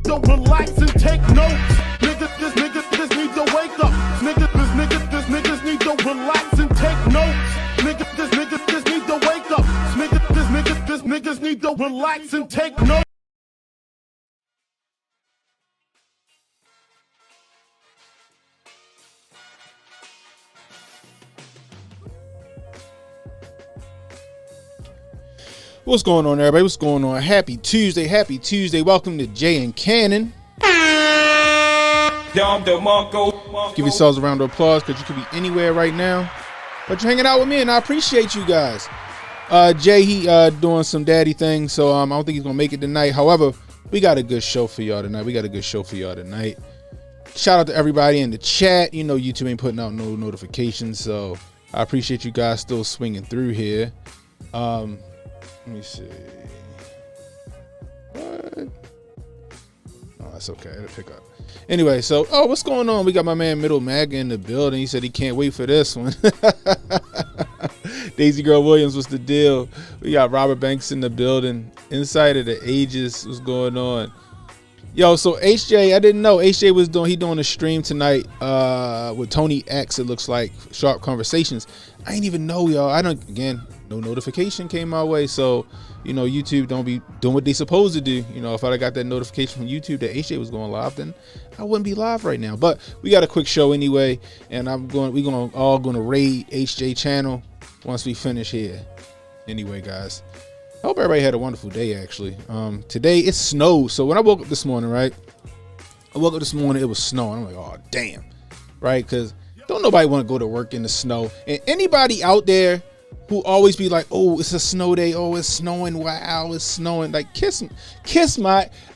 Don't relax and take notes. Niggas need to wake up. Niggas need to relax and take notes. Niggas need to wake up. Niggas need to relax and take notes. What's going on, everybody? What's going on? Happy Tuesday. Welcome to Jay and Cannon. Give yourselves a round of applause because you could be anywhere right now, but you're hanging out with me, and I appreciate you guys. Jay, he doing some daddy things, so I don't think he's gonna make it tonight. However, we got a good show for y'all tonight. Shout out to everybody in the chat. You know, YouTube ain't putting out no notifications, so I appreciate you guys still swinging through here. Let me see. What? Oh, that's okay. It'll pick up. Anyway, so, what's going on? We got my man Middle Mag in the building. He said he can't wait for this one. Daisy Girl Williams, what's the deal? We got Robert Banks in the building. Inside of the Ages, what's going on? Yo, so HJ, I didn't know HJ was doing a stream tonight with Tony X. It looks like Sharp Conversations. I ain't even know, y'all. No notification came my way. So, YouTube don't be doing what they supposed to do. If I got that notification from YouTube that HJ was going live, then I wouldn't be live right now. But we got a quick show anyway, and we're all gonna raid HJ channel once we finish here. Anyway, guys, I hope everybody had a wonderful day. Actually, today it snowed. So when I woke up this morning, right? It was snowing. I'm like, oh damn, right? Because don't nobody want to go to work in the snow. And anybody out there who always be like, oh, it's a snow day. Oh, it's snowing. Wow, it's snowing. Like,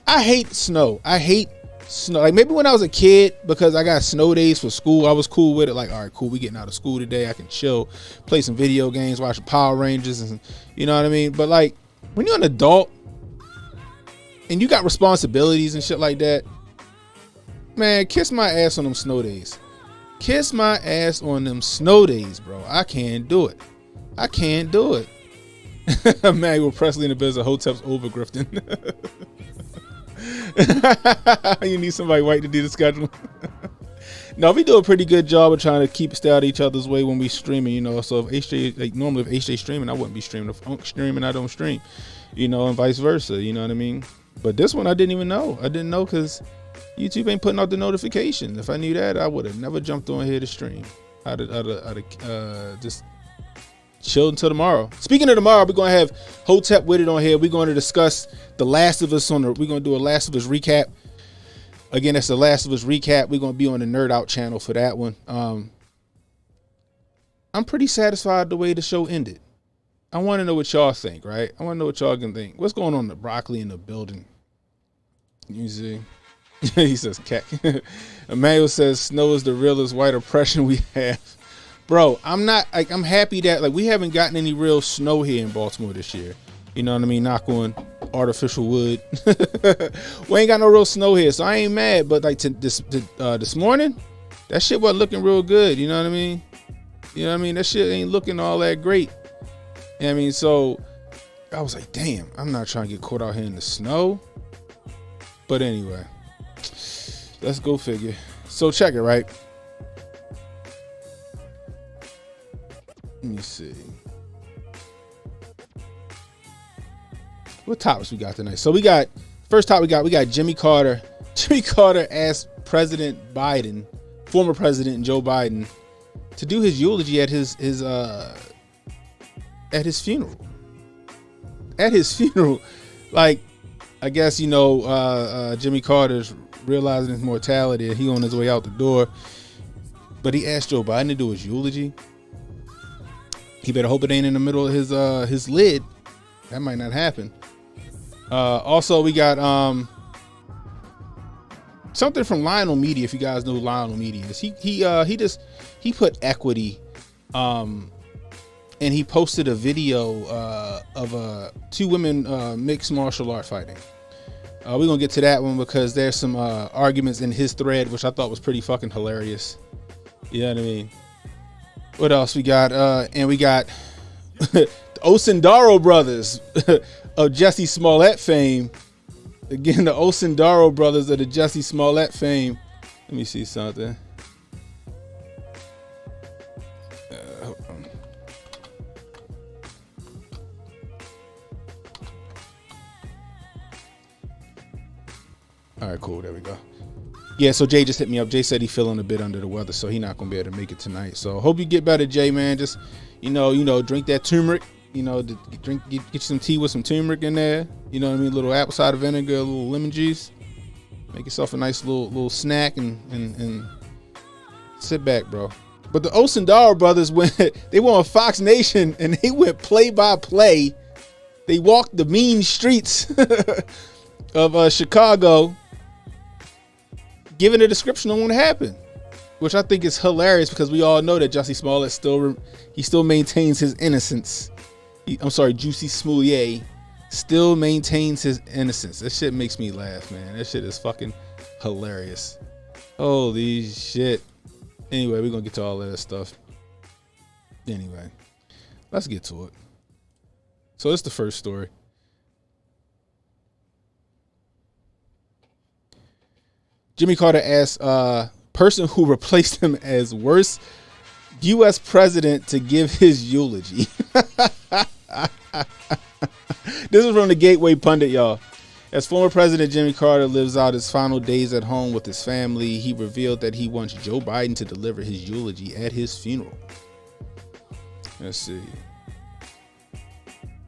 I hate snow. I hate snow. Like, maybe when I was a kid, because I got snow days for school, I was cool with it. Like, all right, cool. We getting out of school today. I can chill, play some video games, watch Power Rangers, and you know what I mean? But like, when you're an adult and you got responsibilities and shit like that, man, kiss my ass on them snow days. Kiss my ass on them snow days, bro. I can't do it. Emmanuel Presley in the business. Hotep's overgrifting. You need somebody white to do the schedule. No, we do a pretty good job of trying to stay out of each other's way when we streaming, So if HJ, normally if HJ streaming, I wouldn't be streaming. If Unc streaming, I don't stream, and vice versa. You know what I mean? But this one, I didn't even know. I didn't know because YouTube ain't putting out the notification. If I knew that, I would have never jumped on here to stream. I'd just chill until tomorrow. Speaking of tomorrow, we're going to have Hotep with it on here. We're going to discuss The Last of Us we're going to do a Last of Us recap. Again, that's The Last of Us recap. We're going to be on the Nerd Out channel for that one. I'm pretty satisfied the way the show ended. I want to know what y'all think, right? I want to know what y'all can think. What's going on? The broccoli in the building. You see? He says, cat. Emmanuel says, snow is the realest white oppression we have. Bro, I'm happy that we haven't gotten any real snow here in Baltimore this year. You know what I mean? Knock on artificial wood. We ain't got no real snow here, so I ain't mad. But this morning, that shit wasn't looking real good. You know what I mean? That shit ain't looking all that great. You know what I mean? So I was like, damn, I'm not trying to get caught out here in the snow. But anyway, let's go figure. So check it, right? Let me see. What topics we got tonight? So we got first topic we got Jimmy Carter. Jimmy Carter asked President Biden, former President Joe Biden, to do his eulogy at his funeral. At his funeral, like, I guess Jimmy Carter's realizing his mortality and he on his way out the door, but he asked Joe Biden to do his eulogy. He better hope it ain't in the middle of his lid. That might not happen. Also, we got something from Lionel Media. If you guys know who Lionel Media is, he put equity, and he posted a video of two women mixed martial art fighting. We're gonna get to that one because there's some arguments in his thread which I thought was pretty fucking hilarious. You know what I mean? What else we got? And we got the Osindaro brothers of Jussie Smollett fame. Again, the Osindaro brothers of the Jussie Smollett fame. Let me see something. Hold on. All right, cool. There we go. Yeah, so Jay just hit me up. Jay said he feeling a bit under the weather, so he not gonna be able to make it tonight. So hope you get better, Jay, man. Just drink that turmeric. Get you some tea with some turmeric in there. You know what I mean? A little apple cider vinegar, a little lemon juice. Make yourself a nice little snack and sit back, bro. But the Osindaro brothers they went on Fox Nation and they went play by play. They walked the mean streets of Chicago, giving a description on what happened, which I think is hilarious because we all know that Jussie Smollett still maintains his innocence. Jussie Smollett still maintains his innocence. That shit makes me laugh, man. That shit is fucking hilarious. Holy shit. Anyway, we're gonna get to all of that stuff. Anyway, Let's get to it. So it's the first story. Jimmy Carter asked person who replaced him as worst U.S. president to give his eulogy. This is from the Gateway Pundit, y'all. As former President Jimmy Carter lives out his final days at home with his family, he revealed that he wants Joe Biden to deliver his eulogy at his funeral. Let's see.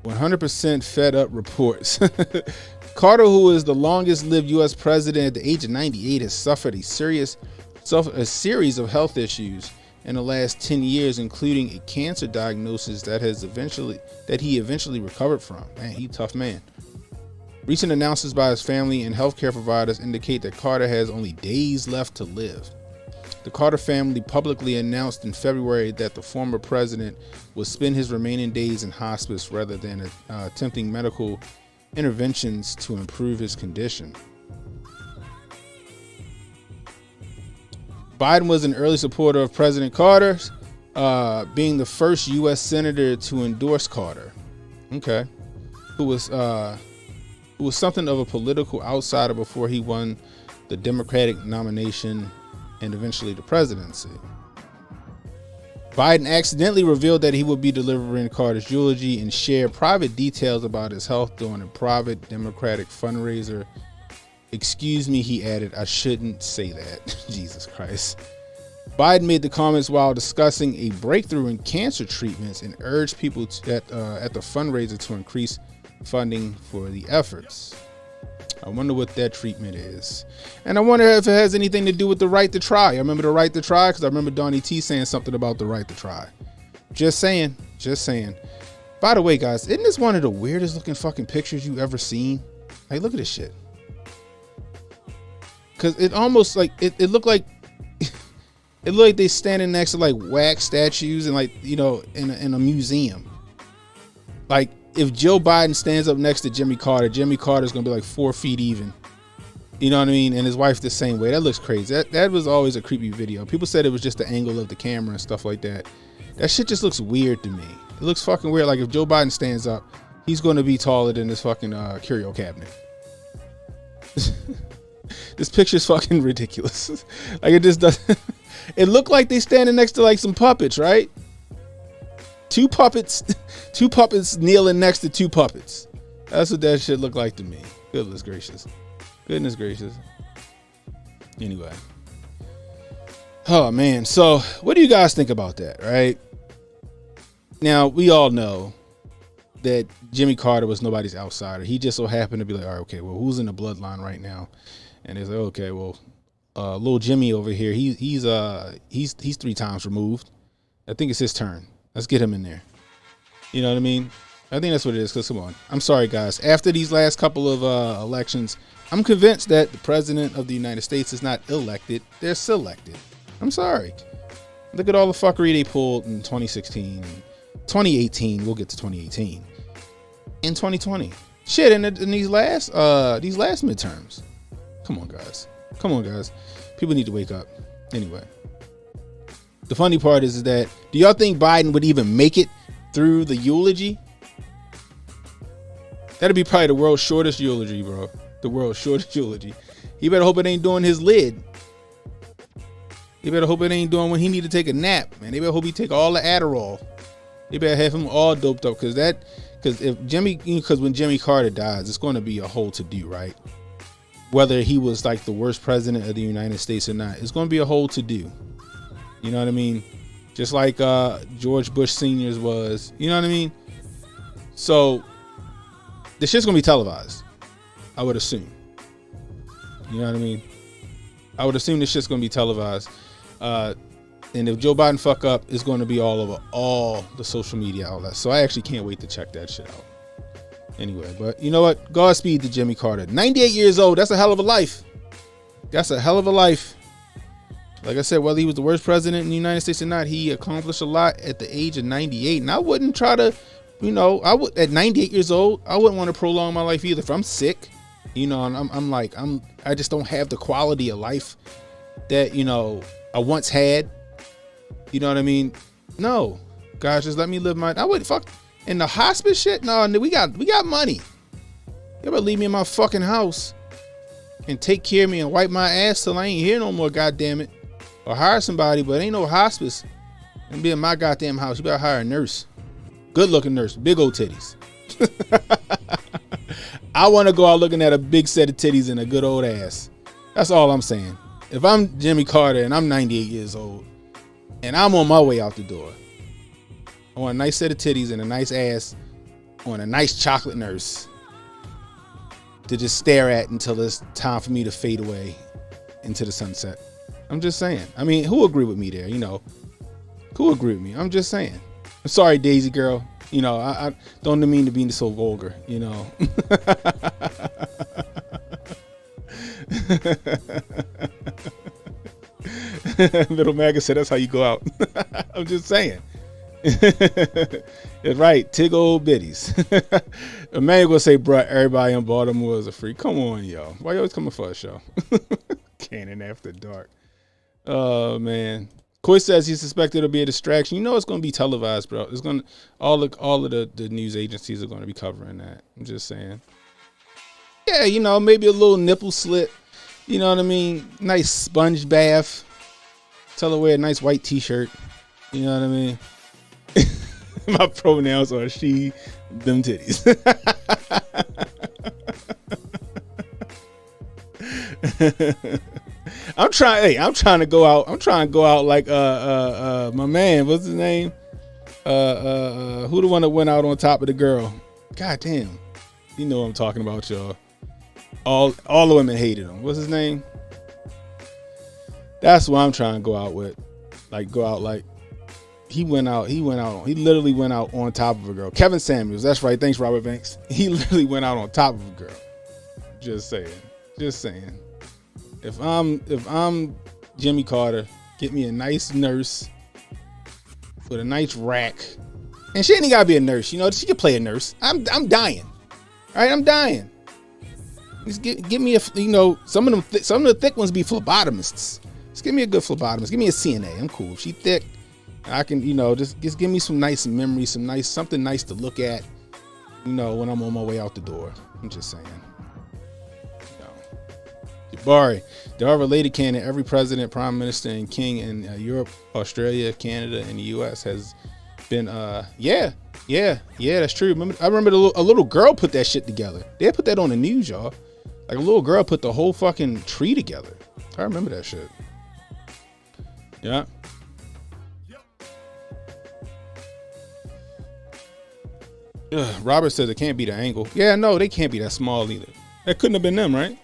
100% fed up reports. Carter, who is the longest lived U.S. president at the age of 98, has suffered a series of health issues in the last 10 years, including a cancer diagnosis that he eventually recovered from. Man, he's a tough man. Recent announcements by his family and healthcare providers indicate that Carter has only days left to live. The Carter family publicly announced in February that the former president would spend his remaining days in hospice rather than attempting medical interventions to improve his condition. Biden was an early supporter of President Carter, being the first U.S. senator to endorse Carter. Okay, who was something of a political outsider before he won the Democratic nomination and eventually the presidency. Biden accidentally revealed that he would be delivering Carter's eulogy and shared private details about his health during a private Democratic fundraiser. Excuse me, he added, I shouldn't say that. Jesus Christ. Biden made the comments while discussing a breakthrough in cancer treatments and urged people at the fundraiser to increase funding for the efforts. I wonder what that treatment is. And I wonder if it has anything to do with the right to try. I remember the right to try because I remember Donnie T saying something about the right to try. Just saying. By the way, guys, isn't this one of the weirdest looking fucking pictures you ever seen? Like, look at this shit. Because it almost like, it looked like, it looked like they standing next to like wax statues and like, you know, in a museum. Like, if Joe Biden stands up next to Jimmy Carter's gonna be like 4 feet even. You know what I mean? And his wife the same way. That looks crazy. That was always a creepy video. People said it was just the angle of the camera and stuff like that. That shit just looks weird to me. It looks fucking weird. Like if Joe Biden stands up, he's gonna be taller than this fucking curio cabinet. This picture's fucking ridiculous. Like it just doesn't. It looked like they standing next to like some puppets, right? Two puppets kneeling next to two puppets. That's what that shit looked like to me. Goodness gracious. Anyway. Oh man. So what do you guys think about that, right? Now, we all know that Jimmy Carter was nobody's outsider. He just so happened to be like, all right, okay, well, who's in the bloodline right now? And it's like, okay, well, little Jimmy over here, he's 3 times removed. I think it's his turn. Let's get him in there. You know what I mean? I think that's what it is. Because come on, I'm sorry, guys. After these last couple of elections, I'm convinced that the president of the United States is not elected; they're selected. I'm sorry. Look at all the fuckery they pulled in 2016, 2018. We'll get to 2018. In 2020, shit. In these last midterms. Come on, guys. People need to wake up. Anyway. The funny part is that, do y'all think Biden would even make it through the eulogy? That'd be probably the world's shortest eulogy, bro. The world's shortest eulogy. He better hope it ain't doing his lid. He better hope it ain't doing when he need to take a nap, man. They better hope he take all the Adderall. They better have him all doped up because when Jimmy Carter dies, it's going to be a whole to-do, right? Whether he was like the worst president of the United States or not, it's going to be a whole to-do. You know what I mean? Just like George Bush Sr.'s was. You know what I mean? So, this shit's going to be televised. I would assume. You know what I mean? I would assume this shit's going to be televised. And if Joe Biden fuck up, it's going to be all over all the social media outlets. So, I actually can't wait to check that shit out. Anyway, but you know what? Godspeed to Jimmy Carter. 98 years old. That's a hell of a life. Like I said, whether he was the worst president in the United States or not, he accomplished a lot at the age of 98. And I wouldn't try to, at 98 years old, I wouldn't want to prolong my life either. If I'm sick, and I just don't have the quality of life that, I once had. You know what I mean? No, Gosh, just let me live I would fuck in the hospice shit. No, we got money. You ever leave me in my fucking house and take care of me and wipe my ass till I ain't here no more, goddamn it. Or hire somebody, but ain't no hospice and be in my goddamn house. You better hire a nurse. Good looking nurse, big old titties. I want to go out looking at a big set of titties and a good old ass. That's all I'm saying. If I'm Jimmy Carter and I'm 98 years old and I'm on my way out the door, I want a nice set of titties and a nice ass on a nice chocolate nurse to just stare at until it's time for me to fade away into the sunset. I'm just saying. I mean, who agree with me there? You know, who agree with me? I'm just saying. I'm sorry, Daisy girl. You know, I don't mean to be so vulgar, you know. Little Maggot said that's how you go out. I'm just saying. It's right, tig old biddies. Emmanuel will say, bruh, everybody in Baltimore is a freak. Come on, y'all. Why you always coming for a show? Cannon After Dark. Oh man. Coy says he's suspected to be a distraction. You know it's going to be televised, bro. It's going to all of the news agencies are going to be covering that. I'm just saying. Yeah, you know, maybe a little nipple slit. You know what I mean? Nice sponge bath. Tell her wear a nice white t-shirt. You know what I mean? My pronouns are she, them titties. I'm trying to go out like my man, what's his name? Who the one that went out on top of the girl? God damn. You know what I'm talking about, y'all. All the women hated him. What's his name? That's what I'm trying to go out with. Like he literally went out on top of a girl. Kevin Samuels, that's right. Thanks, Robert Banks. He literally went out on top of a girl. Just saying. If I'm Jimmy Carter, get me a nice nurse with a nice rack. And she ain't gotta be a nurse, you know, she could play a nurse. I'm dying. All right, I'm dying. Just give me some of the thick ones be phlebotomists. Just give me a good phlebotomist. Give me a CNA. I'm cool. If she thick, I can, just give me some nice memories, something nice to look at, when I'm on my way out the door. I'm just saying. Jabari, there are related canon. Every president, prime minister, and king in Europe, Australia, Canada, and the U.S. has been, yeah, that's true. I remember a little girl put that shit together. They put that on the news, y'all. Like a little girl put the whole fucking tree together. I remember that shit. Yeah. Robert says it can't be the angle. Yeah, no, they can't be that small either. That couldn't have been them, right?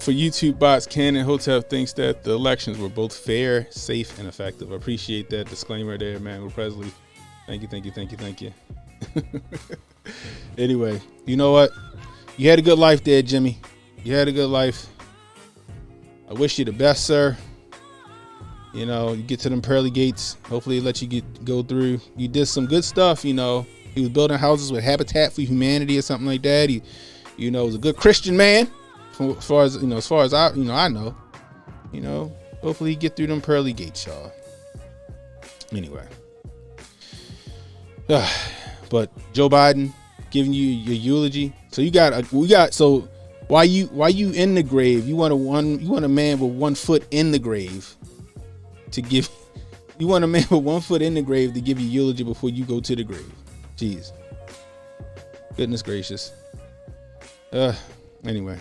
For YouTube bots, Canon Hotep thinks that the elections were both fair, safe, and effective. I appreciate that disclaimer there, Manuel Presley. Thank you. Anyway, you know what? You had a good life there, Jimmy. You had a good life. I wish you the best, sir. You get to them pearly gates. Hopefully it let you go through. You did some good stuff, He was building houses with Habitat for Humanity or something like that. He, was a good Christian man. As far as I know, hopefully you get through them pearly gates, y'all. Anyway, but Joe Biden giving you your eulogy. So so why you in the grave? You want a man with 1 foot in the grave to give. You want a man with 1 foot in the grave to give you eulogy before you go to the grave. Jeez, goodness gracious. Anyway.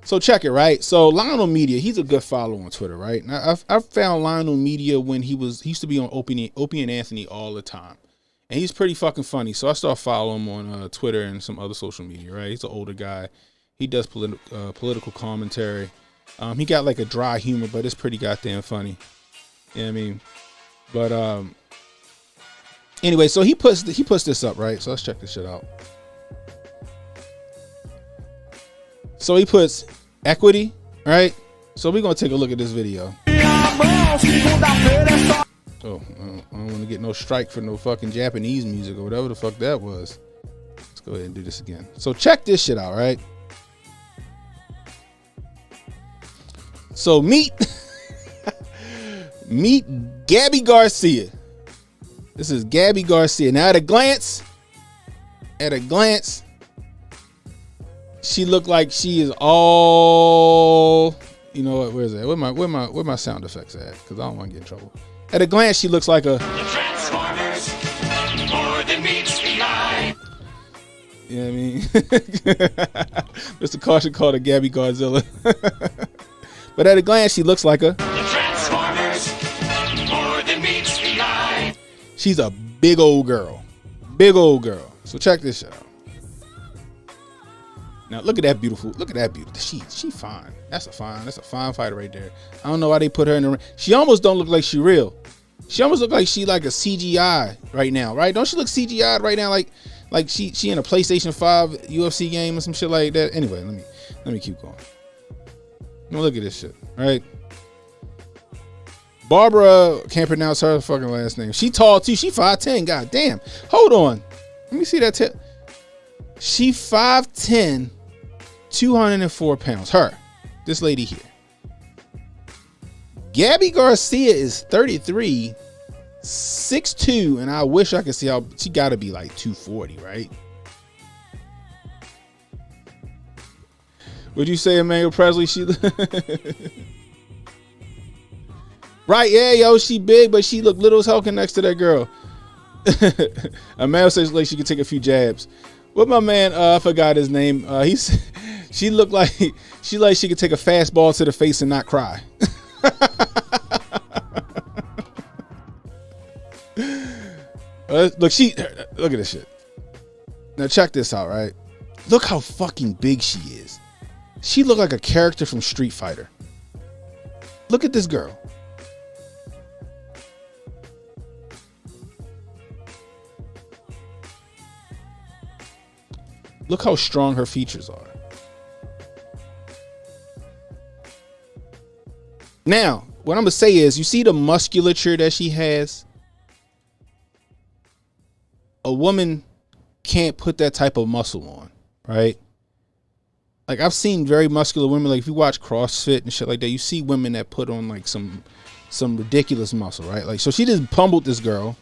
So check it, right? So Lionel Media, he's a good follow on Twitter, right? Now I've found Lionel Media when he used to be on Opie and Anthony all the time. And he's pretty fucking funny. So I started following him on Twitter and some other social media, right? He's an older guy. He does political commentary. He got like a dry humor, but it's pretty goddamn funny. You know what I mean? But anyway, so he puts this up, right? So let's check this shit out. So he puts equity, right? So we're going to take a look at this video. Oh, I don't want to get no strike for no fucking Japanese music or whatever the fuck that was. Let's go ahead and do this again. So check this shit out, right? So meet Gabby Garcia. This is Gabby Garcia. Now at a glance, she looked like she is all, you know what, where's that? Where my sound effects at? Because I don't want to get in trouble. At a glance, she looks like a Transformers, more than meets the eye. You know what I mean? Mr. Caution called her Gabby Garzilla. But at a glance, she looks like a Transformers, more than meets the eye. she's a big old girl. Big old girl. So check this out. Now look at that beautiful. She fine. That's a fine fighter right there. I don't know why they put her in the ring. She almost don't look like she real. She almost look like she like a CGI right now, right? Don't she look CGI right now? Like she in a PlayStation 5 UFC game or some shit like that. Anyway, let me keep going. Now look at this shit, right? Barbara, can't pronounce her fucking last name. She tall too. She 5'10". God damn. Hold on. Let me see that tip. She 5'10", 204 pounds. Her. This lady here. Gabby Garcia is 33, 6'2", and I wish I could see how she gotta be like 240, right? Would you say Emmanuel Presley? She right, yeah, yo, she big, but she look little as hell next to that girl. Emmanuel says like she could take a few jabs. What my man, I forgot his name. She looked like she could take a fastball to the face and not cry. Look at this shit. Now check this out, right? Look how fucking big she is. She looked like a character from Street Fighter. Look at this girl. Look how strong her features are. Now, what I'm gonna say is, you see the musculature that she has? A woman can't put that type of muscle on, right? Like, I've seen very muscular women. Like, if you watch CrossFit and shit like that, you see women that put on like some ridiculous muscle, right? Like, so she just pummeled this girl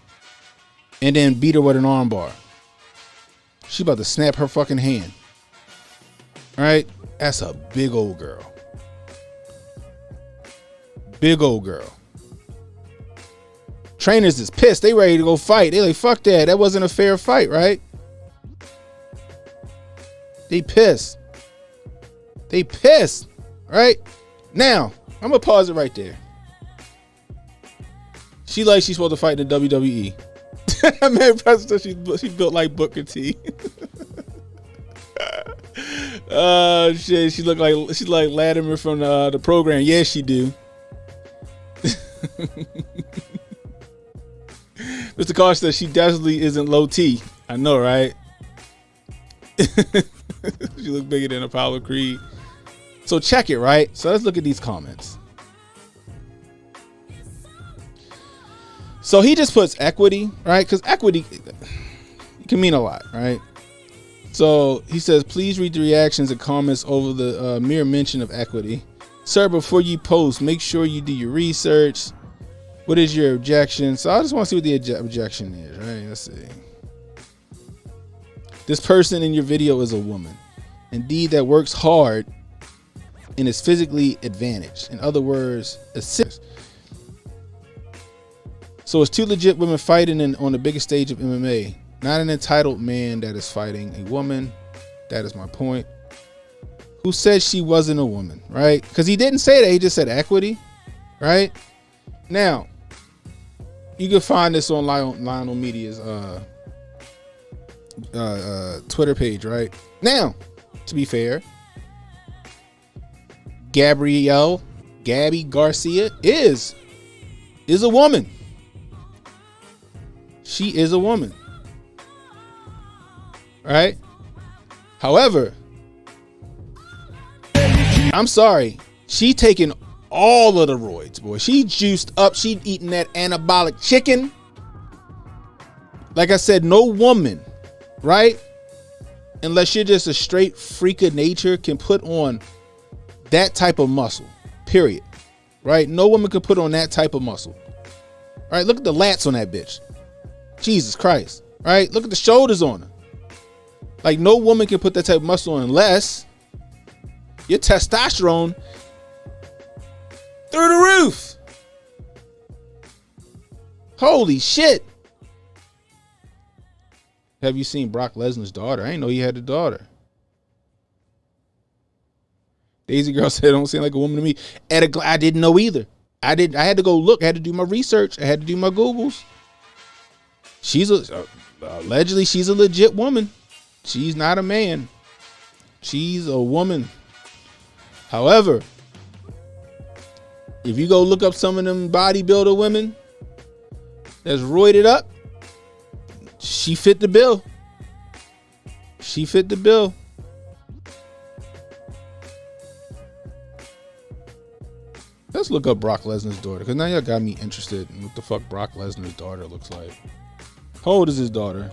and then beat her with an arm bar. She about to snap her fucking hand. All right? That's a big old girl. Big old girl. Trainers is pissed. They ready to go fight. They like, fuck that. That wasn't a fair fight, right? They pissed. They pissed. Right? Now, I'm gonna pause it right there. She like she's supposed to fight in the WWE. Man, President, she built like Booker T. Shit, she's like Latimer from the program. Yeah, she do. Mr. Carr says she definitely isn't low T. I know, right? She look bigger than Apollo Creed. So check it, right? So let's look at these comments. So he just puts equity, right? Because equity can mean a lot, right? So he says, please read the reactions and comments over the mere mention of equity. Sir, before you post, make sure you do your research. What is your objection? So I just want to see what the objection is, right? Let's see. This person in your video is a woman. Indeed, that works hard and is physically advantaged. In other words, assist. So it's two legit women fighting on the biggest stage of MMA. Not an entitled man that is fighting a woman. That is my point. Who said she wasn't a woman, right? Because he didn't say that. He just said equity, right? Now, you can find this on Lionel Media's Twitter page, right? Now, to be fair, Gabby Garcia is a woman. She is a woman. Right? However, I'm sorry. She taking all of the roids, boy. She juiced up. She eating that anabolic chicken. Like I said, no woman, right? Unless you're just a straight freak of nature, can put on that type of muscle. Period. Right? No woman could put on that type of muscle. Right? Look at the lats on that bitch. Jesus Christ. Right? Look at the shoulders on her. Like, no woman can put that type of muscle on unless your testosterone through the roof. Holy shit. Have you seen Brock Lesnar's daughter? I didn't know he had a daughter. Daisy Girl said, don't seem like a woman to me. I didn't know either. I had to go look. I had to do my research. I had to do my Googles. Allegedly, she's a legit woman. She's not a man. She's a woman. However, if you go look up some of them bodybuilder women that's roided up, she fit the bill. She fit the bill. Let's look up Brock Lesnar's daughter, because now y'all got me interested in what the fuck Brock Lesnar's daughter looks like. How old is his daughter?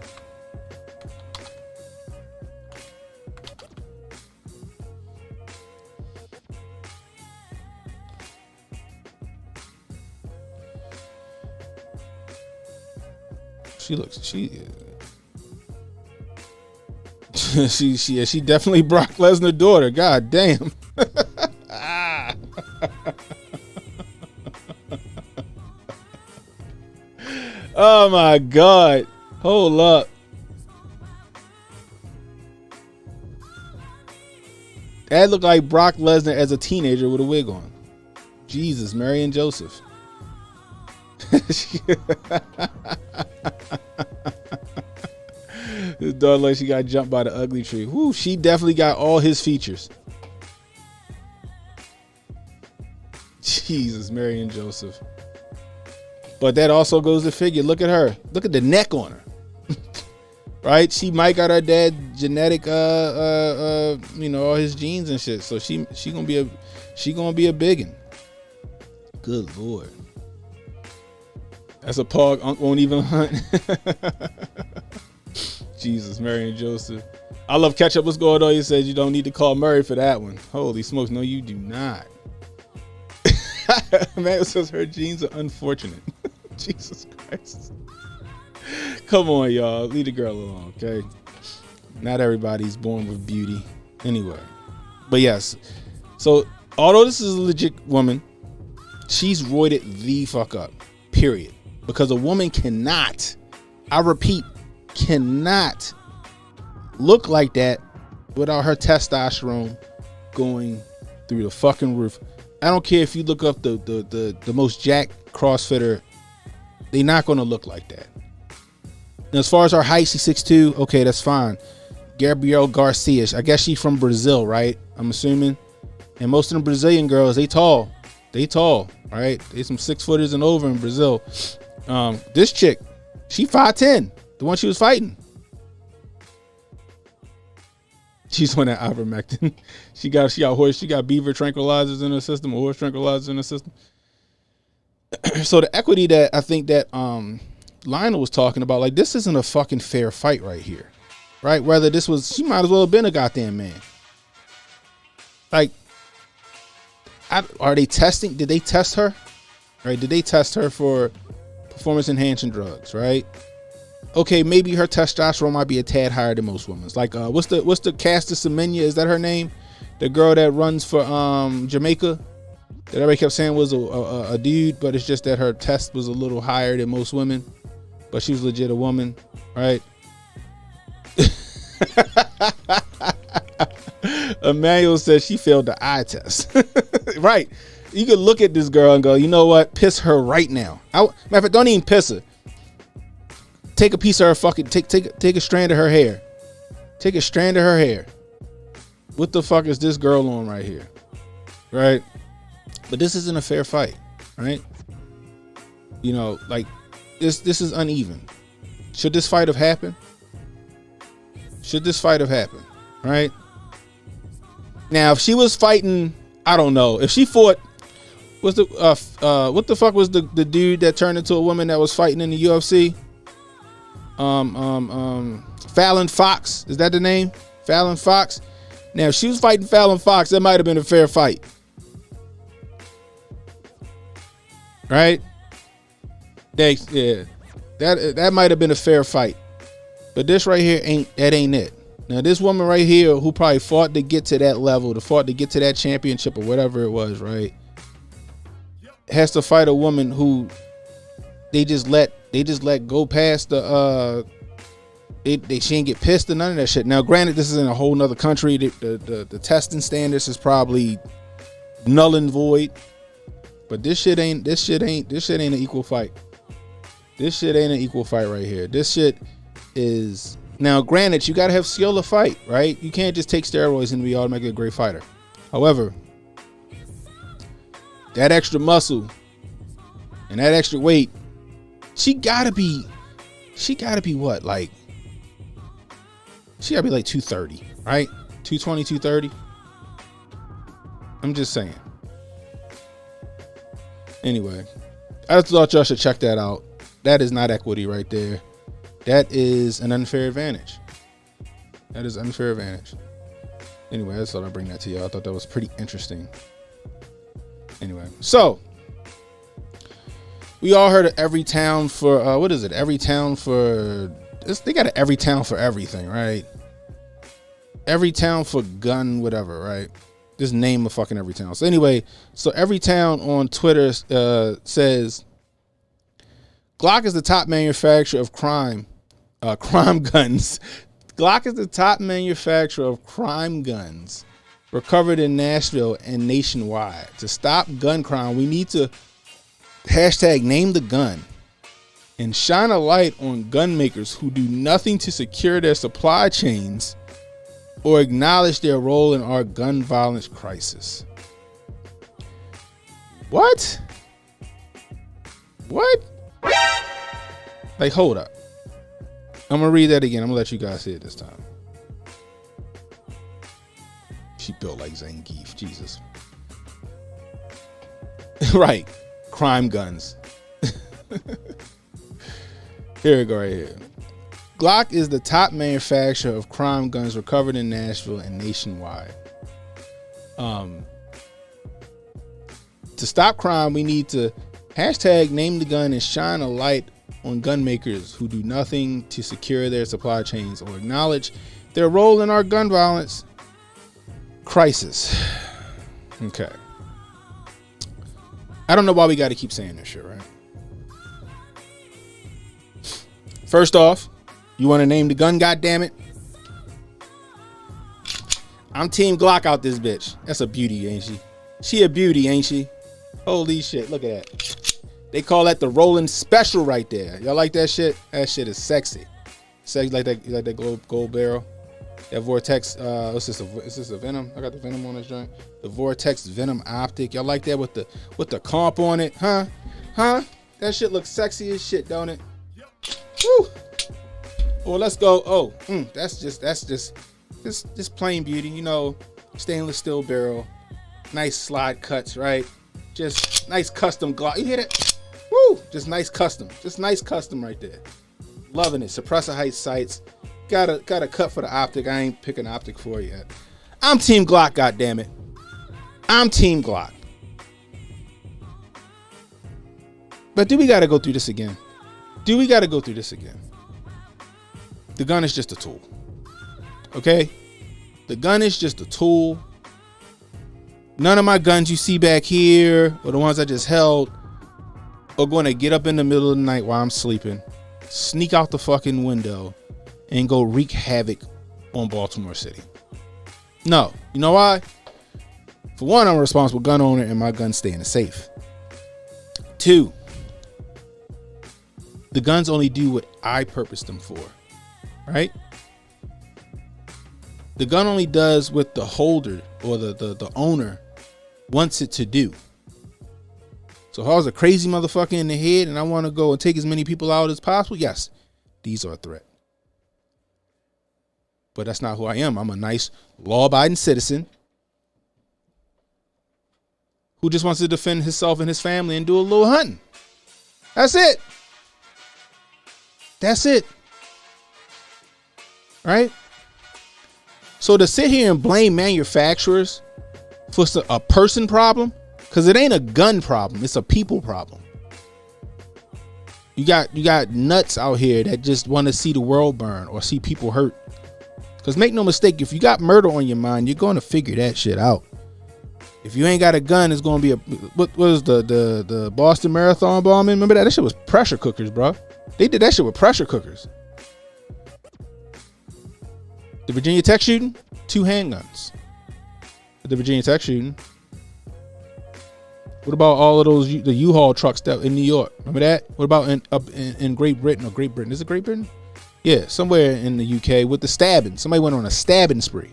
She definitely Brock Lesnar's daughter. God damn. Oh my God. Hold up. That looked like Brock Lesnar as a teenager with a wig on. Jesus, Mary and Joseph. His daughter like she got jumped by the ugly tree. Whoo, she definitely got all his features. Jesus, Mary and Joseph. But that also goes to figure. Look at her. Look at the neck on her. Right? She might got her dad genetic all his genes and shit. So she gonna be a biggin. Good Lord. That's a pog Unc won't even hunt. Jesus, Mary and Joseph. I love Ketchup. What's going on? He says you don't need to call Murray for that one. Holy smokes. No, you do not. Man, it says her genes are unfortunate. Jesus Christ. Come on, y'all. Leave the girl alone, okay? Not everybody's born with beauty. Anyway. But yes. So, although this is a legit woman, she's roided the fuck up. Period. Because a woman cannot, I repeat, cannot look like that without her testosterone going through the fucking roof. I don't care if you look up the most jacked CrossFitter, they're not going to look like that. And as far as her height, she's 6'2". Okay, that's fine. Gabrielle Garcia, I guess she's from Brazil, right? I'm assuming. And most of the Brazilian girls, they tall. They tall, right? They some 6 footers and over in Brazil. This chick, she 5'10", the one she was fighting. She's on that ivermectin. She got beaver tranquilizers in her system, or horse tranquilizers in her system. So the equity that I think that Lionel was talking about, like, this isn't a fucking fair fight right here, right? Whether this was, she might as well have been a goddamn man. Like, are they testing? Did they test her? Right? Did they test her for performance enhancing drugs? Right? Okay, maybe her testosterone might be a tad higher than most women's. Like, what's the Caster Semenya? Is that her name? The girl that runs for Jamaica, that everybody kept saying was a dude, but it's just that her test was a little higher than most women, but she was legit a woman, right? Emmanuel says she failed the eye test. Right? You could look at this girl and go, you know what? Piss her right now. Matter of fact, don't even piss her. Take a piece of her fucking, take a strand of her hair. Take a strand of her hair. What the fuck is this girl on right here? Right? But this isn't a fair fight, right? You know, like, this is uneven. Should this fight have happened? Right? Now, if she was fighting, I don't know. If she fought, what the fuck was the dude that turned into a woman that was fighting in the UFC? Fallon Fox, is that the name? Fallon Fox. Now, if she was fighting Fallon Fox, that might have been a fair fight, right? Yeah, that might have been a fair fight, but this right here ain't it. Now this woman right here who probably fought to get to that level, fought to get to that championship or whatever it was, right, has to fight a woman who they just let go past the she ain't get pissed or none of that shit. Now granted, this is in a whole nother country. The testing standards is probably null and void, but this shit ain't an equal fight. This shit ain't an equal fight right here. This shit is, now granted, you gotta have skill to fight, right? You can't just take steroids and be automatically a great fighter. However, that extra muscle and that extra weight, she gotta be what, like, she gotta be like 230, right? 220, 230. I'm just saying. Anyway, I just thought y'all should check that out. That is not equity right there. That is an unfair advantage. That is unfair advantage. Anyway, I just thought I'd bring that to y'all. I thought that was pretty interesting. Anyway, so we all heard of every town for what is it? Every town for this, they got an every town for everything, right? Every town for gun, whatever, right? Just name a fucking every town. So anyway, so every town on Twitter says Glock is the top manufacturer of crime guns. Glock is the top manufacturer of crime guns recovered in Nashville and nationwide. To stop gun crime, we need to hashtag name the gun and shine a light on gun makers who do nothing to secure their supply chains or acknowledge their role in our gun violence crisis. What? Like, hold up. I'm gonna read that again. I'm gonna let you guys hear it this time. She built like Zangief. Jesus. Right. Crime guns. Here we go right here. Glock is the top manufacturer of crime guns recovered in Nashville and nationwide. To stop crime, we need to hashtag name the gun and shine a light on gun makers who do nothing to secure their supply chains or acknowledge their role in our gun violence crisis. Okay. I don't know why we got to keep saying this shit, right? First off, you want to name the gun, goddammit? I'm Team Glock out this bitch. That's a beauty, ain't she? She a beauty, ain't she? Holy shit, look at that. They call that the Rolling Special right there. Y'all like that shit? That shit is sexy. Sexy like that. You like that gold barrel? That Vortex. Is this a Venom? I got the Venom on this joint. The Vortex Venom optic. Y'all like that with the comp on it? Huh? That shit looks sexy as shit, don't it? Woo! Well, let's go. Oh, that's just plain beauty. You know, stainless steel barrel, nice slide cuts, right? Just nice custom Glock. You hear that? Woo! Just nice custom right there. Loving it. Suppressor height sights. Got a cut for the optic. I ain't picking optic for it yet. I'm Team Glock, goddammit. I'm Team Glock. But do we gotta go through this again? The gun is just a tool. Okay? The gun is just a tool. None of my guns you see back here, or the ones I just held, are going to get up in the middle of the night while I'm sleeping, sneak out the fucking window, and go wreak havoc on Baltimore City. No. You know why? For one, I'm a responsible gun owner and my guns stay in the safe. Two, the guns only do what I purpose them for. Right? The gun only does what the holder or the owner wants it to do. So if I was a crazy motherfucker in the head and I want to go and take as many people out as possible, yes, these are a threat. But that's not who I am. I'm a nice, law-abiding citizen who just wants to defend himself and his family and do a little hunting. That's it. That's it. Right? So to sit here and blame manufacturers for a person problem, because it ain't a gun problem, it's a people problem. You got nuts out here that just want to see the world burn or see people hurt. Because make no mistake, if you got murder on your mind, you're going to figure that shit out. If you ain't got a gun, it's going to be what was the Boston Marathon bombing? Remember that? That shit was pressure cookers, bro. They did that shit with pressure cookers. The Virginia Tech shooting, 2 handguns. The Virginia Tech shooting. What about all of those the U-Haul trucks that in New York? Remember that? What about in Great Britain or Great Britain? Is it Great Britain? Yeah, somewhere in the UK with the stabbing. Somebody went on a stabbing spree.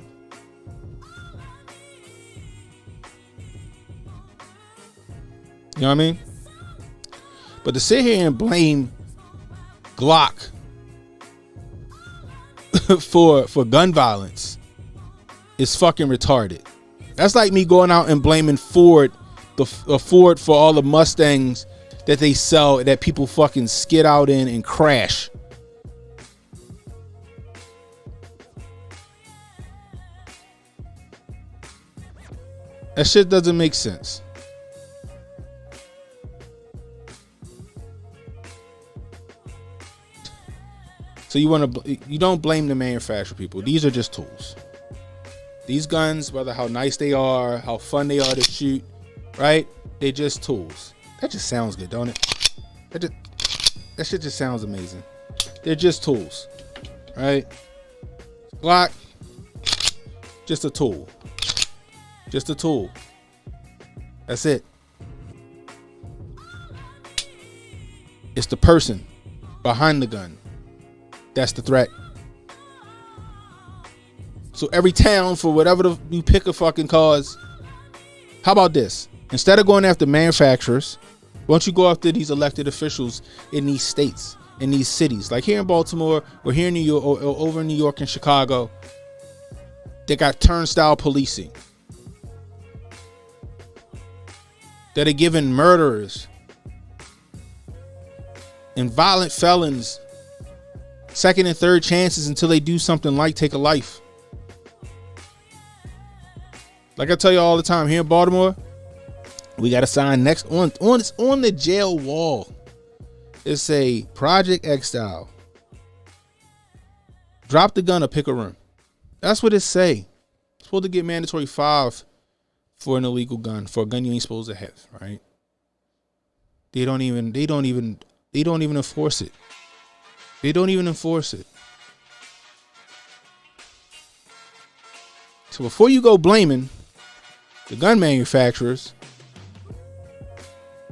You know what I mean? But to sit here and blame Glock for gun violence is fucking retarded. That's like me going out and blaming Ford for all the Mustangs that they sell that people fucking skid out in and crash. That shit doesn't make sense. So you don't blame the manufacturer, people. These are just tools. These guns, whether how nice they are, how fun they are to shoot, right? They're just tools. That just sounds good, don't it? That shit just sounds amazing. They're just tools, right? Glock, just a tool. Just a tool. That's it. It's the person behind the gun. That's the threat. So every town, for whatever you pick a fucking cause, how about this? Instead of going after manufacturers, why don't you go after these elected officials in these states, in these cities, like here in Baltimore or here in New York or over in New York and Chicago, they got turnstile policing. That are giving murderers and violent felons second and third chances until they do something like take a life. Like I tell you all the time, here in Baltimore, we got a sign next on the jail wall. It's a Project X style. Drop the gun or pick a room. That's what it say. It's supposed to get mandatory 5 for an illegal gun, for a gun you ain't supposed to have, right? They don't even enforce it. They don't even enforce it. So before you go blaming the gun manufacturers,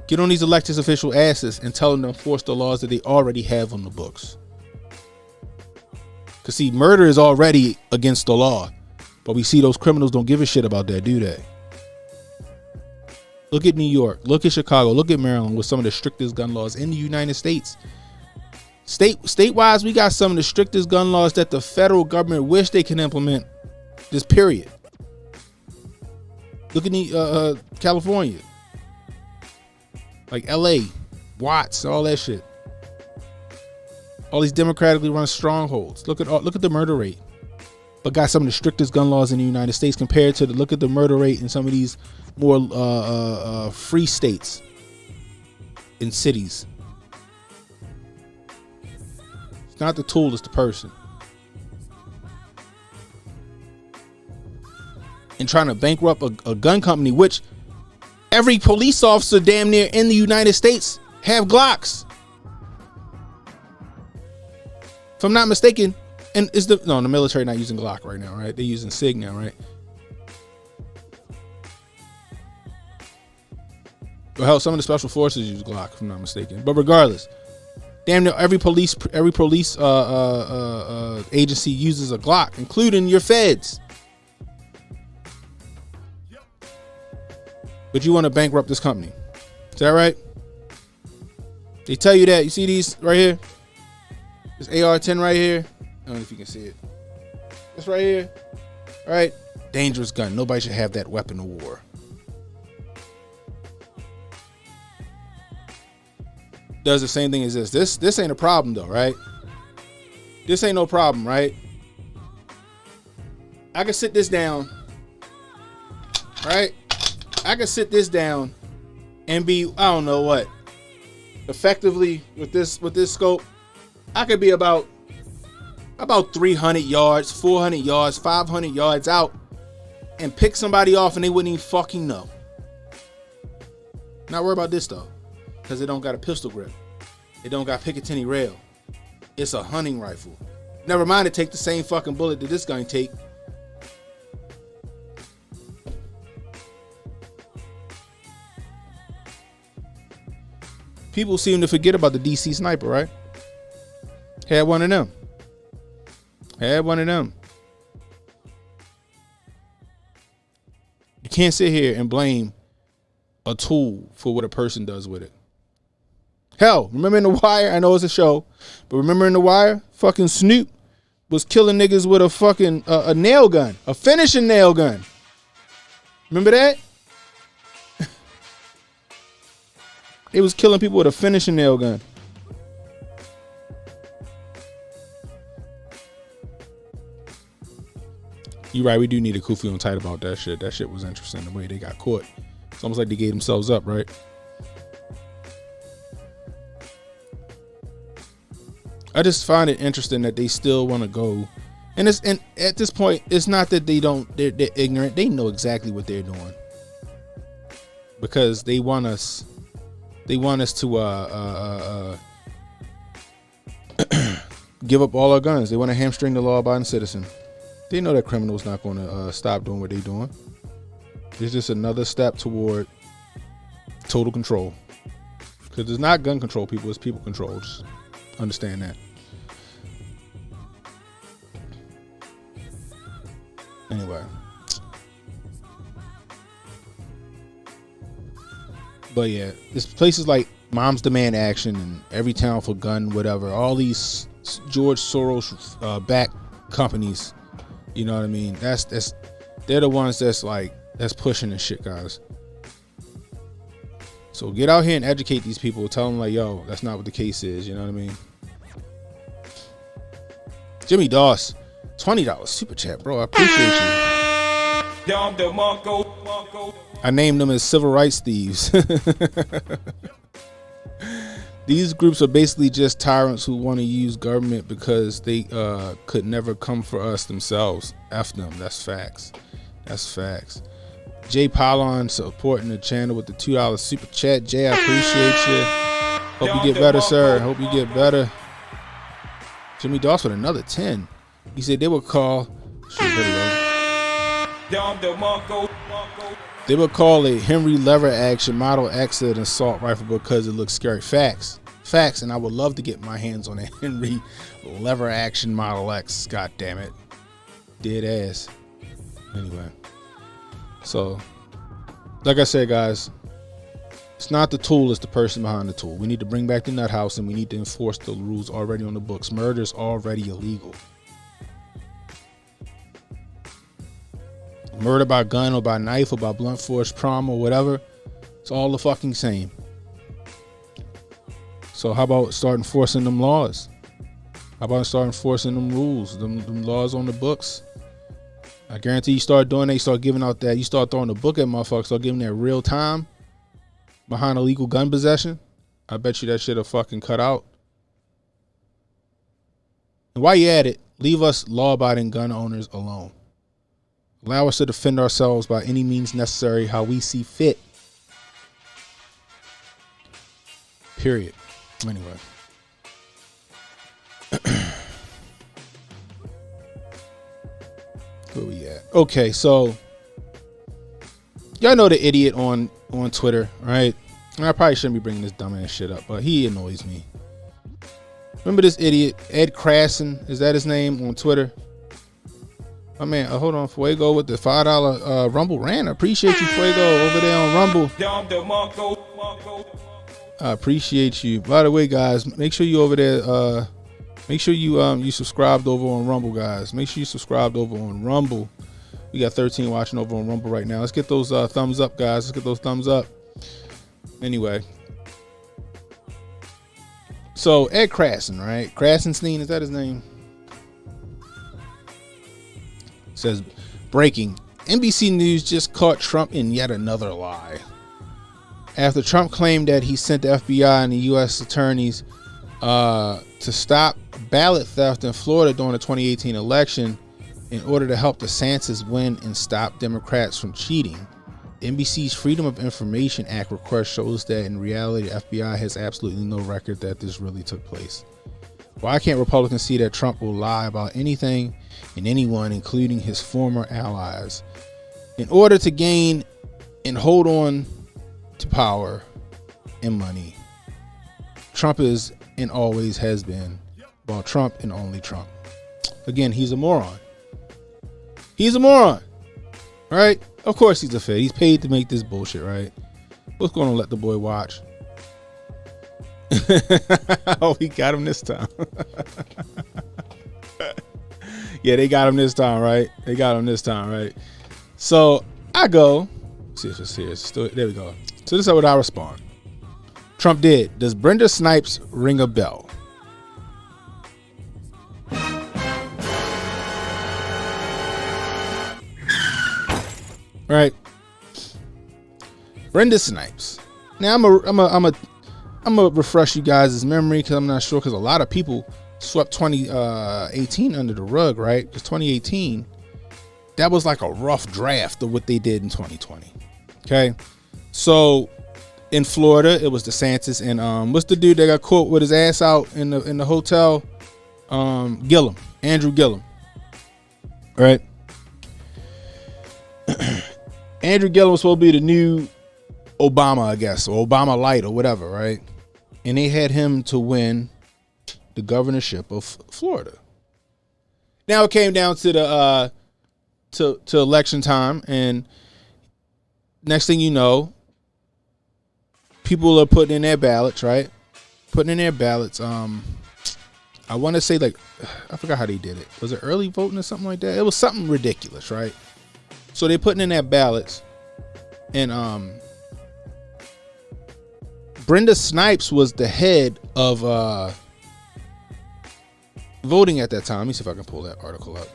get on these elected official asses and tell them to enforce the laws that they already have on the books. Because see, murder is already against the law, but we see those criminals don't give a shit about that, do they? Look at New York, look at Chicago, look at Maryland with some of the strictest gun laws in the United States. State-wise, we got some of the strictest gun laws that the federal government wish they can implement. This period. Look at California, like LA, Watts, all that shit. All these democratically run strongholds. Look at the murder rate, but got some of the strictest gun laws in the United States compared to look at the murder rate in some of these more free states in cities. It's not the tool, it's the person. And trying to bankrupt a gun company, which every police officer damn near in the United States have Glocks. If I'm not mistaken, and the military not using Glock right now, right? They're using SIG now, right? Or hell, some of the special forces use Glock, if I'm not mistaken. But regardless, damn near every police agency uses a Glock, including your feds. But you want to bankrupt this company. Is that right? They tell you that. You see these right here? This AR-10 right here. I don't know if you can see it. This right here. All right. Dangerous gun. Nobody should have that weapon of war. Does the same thing as this. This ain't a problem though, right? This ain't no problem, right? I can sit this down. Right? I can sit this down and be, I don't know what, effectively with this scope, I could be about 300 yards, 400 yards, 500 yards out and pick somebody off and they wouldn't even fucking know. Not worry about this though, because it don't got a pistol grip. It don't got Picatinny rail. It's a hunting rifle. Never mind it take the same fucking bullet that this gun take. People seem to forget about the DC sniper, right? Had one of them. You can't sit here and blame a tool for what a person does with it. Hell, remember in The Wire? I know it's a show, but remember in The Wire? Fucking Snoop was killing niggas with a fucking a nail gun, a finishing nail gun. Remember that? It was killing people with a finishing nail gun. You're right, we do need a Kufi on tight about that shit. That shit was interesting, the way they got caught. It's almost like they gave themselves up, right? I just find it interesting that they still want to go. And at this point, it's not that they're ignorant. They know exactly what they're doing. Because they want us to give up all our guns. They want to hamstring the law-abiding citizen. They know that criminals not going to stop doing what they're doing. It's just another step toward total control. Because it's not gun control, people. It's people control. Just understand that. Anyway. But yeah, it's places like Moms Demand Action and Every Town for Gun, whatever. All these George Soros backed companies. You know what I mean? They're the ones that's pushing this shit, guys. So get out here and educate these people. Tell them like, yo, that's not what the case is. You know what I mean? Jimmy Doss, $20 super chat, bro. I appreciate you. I named them as civil rights thieves. These groups are basically just tyrants who want to use government because they could never come for us themselves. F them. That's facts. That's facts. Jay Pylon supporting the channel with the $2 super chat. Jay, I appreciate you. Hope you get better, sir. Hope you get better. Jimmy Doss with another 10. He said they would call. They would call a Henry lever action Model X an assault rifle because it looks scary. Facts. Facts. And I would love to get my hands on a Henry lever action Model X. God damn it. Dead ass. Anyway. So, like I said, guys, it's not the tool, it's the person behind the tool. We need to bring back the nut house and we need to enforce the rules already on the books. Murder is already illegal. Murder by gun or by knife or by blunt force trauma or whatever, it's all the fucking same. So how about start enforcing them laws? How about start enforcing them rules, them laws on the books? I guarantee you start doing that, you start giving out that, you start throwing the book at motherfuckers, start giving that real time behind illegal gun possession. I bet you that shit'll fucking cut out. And while you're at it, leave us law-abiding gun owners alone. Allow us to defend ourselves by any means necessary, how we see fit. Period. Anyway. Where we at? Okay, so y'all know the idiot on Twitter, right? And I probably shouldn't be bringing this dumbass shit up, but he annoys me. Remember this idiot, Ed Krasson? Is that his name on Twitter? Oh man, hold on, Fuego with the $5 Rumble rant. I appreciate you, Fuego, over there on Rumble. I appreciate you. By the way, guys, make sure you over there. Make sure you subscribed over on Rumble, guys. Make sure you subscribed over on Rumble. We got 13 watching over on Rumble right now. Let's get those thumbs up, guys. Let's get those thumbs up. Anyway. So, Ed Krasson, right? Krassenstein, is that his name? Says, breaking. NBC News just caught Trump in yet another lie. after Trump claimed that he sent the FBI and the U.S. attorneys to stop ballot theft in Florida during the 2018 election in order to help DeSantis win and stop Democrats from cheating. NBC's Freedom of Information Act request shows that in reality, the FBI has absolutely no record that this really took place. Why can't Republicans see that Trump will lie about anything and anyone, including his former allies, in order to gain and hold on to power and money? Trump is and always has been about Trump and only Trump. Again, he's a moron. He's a moron, right? Of course he's a fed. He's paid to make this bullshit, right? What's going to let the boy watch? Oh, he got him this time. Yeah, they got him this time, right? They got him this time, right? So I go, see if it's here. There we go. So this is what I respond. Trump did. Does Brenda Snipes ring a bell? Right, Brenda Snipes. Now I'm a refresh you guys' memory because I'm not sure, because a lot of people swept 2018 under the rug, right? Because 2018, that was like a rough draft of what they did in 2020. Okay, so in Florida, it was DeSantis and what's the dude that got caught with his ass out in the hotel? Gillum, Andrew Gillum, right? Andrew Gillum was supposed to be the new Obama, I guess, or Obama light or whatever, right? And they had him to win the governorship of Florida. Now it came down to the to election time, and next thing you know, people are putting in their ballots, right? Putting in their ballots. I want to say, like, I forgot how they did it. Was it early voting or something like that? It was something ridiculous, right? So they're putting in their ballots, and Brenda Snipes was the head of voting at that time. Let me see if I can pull that article up.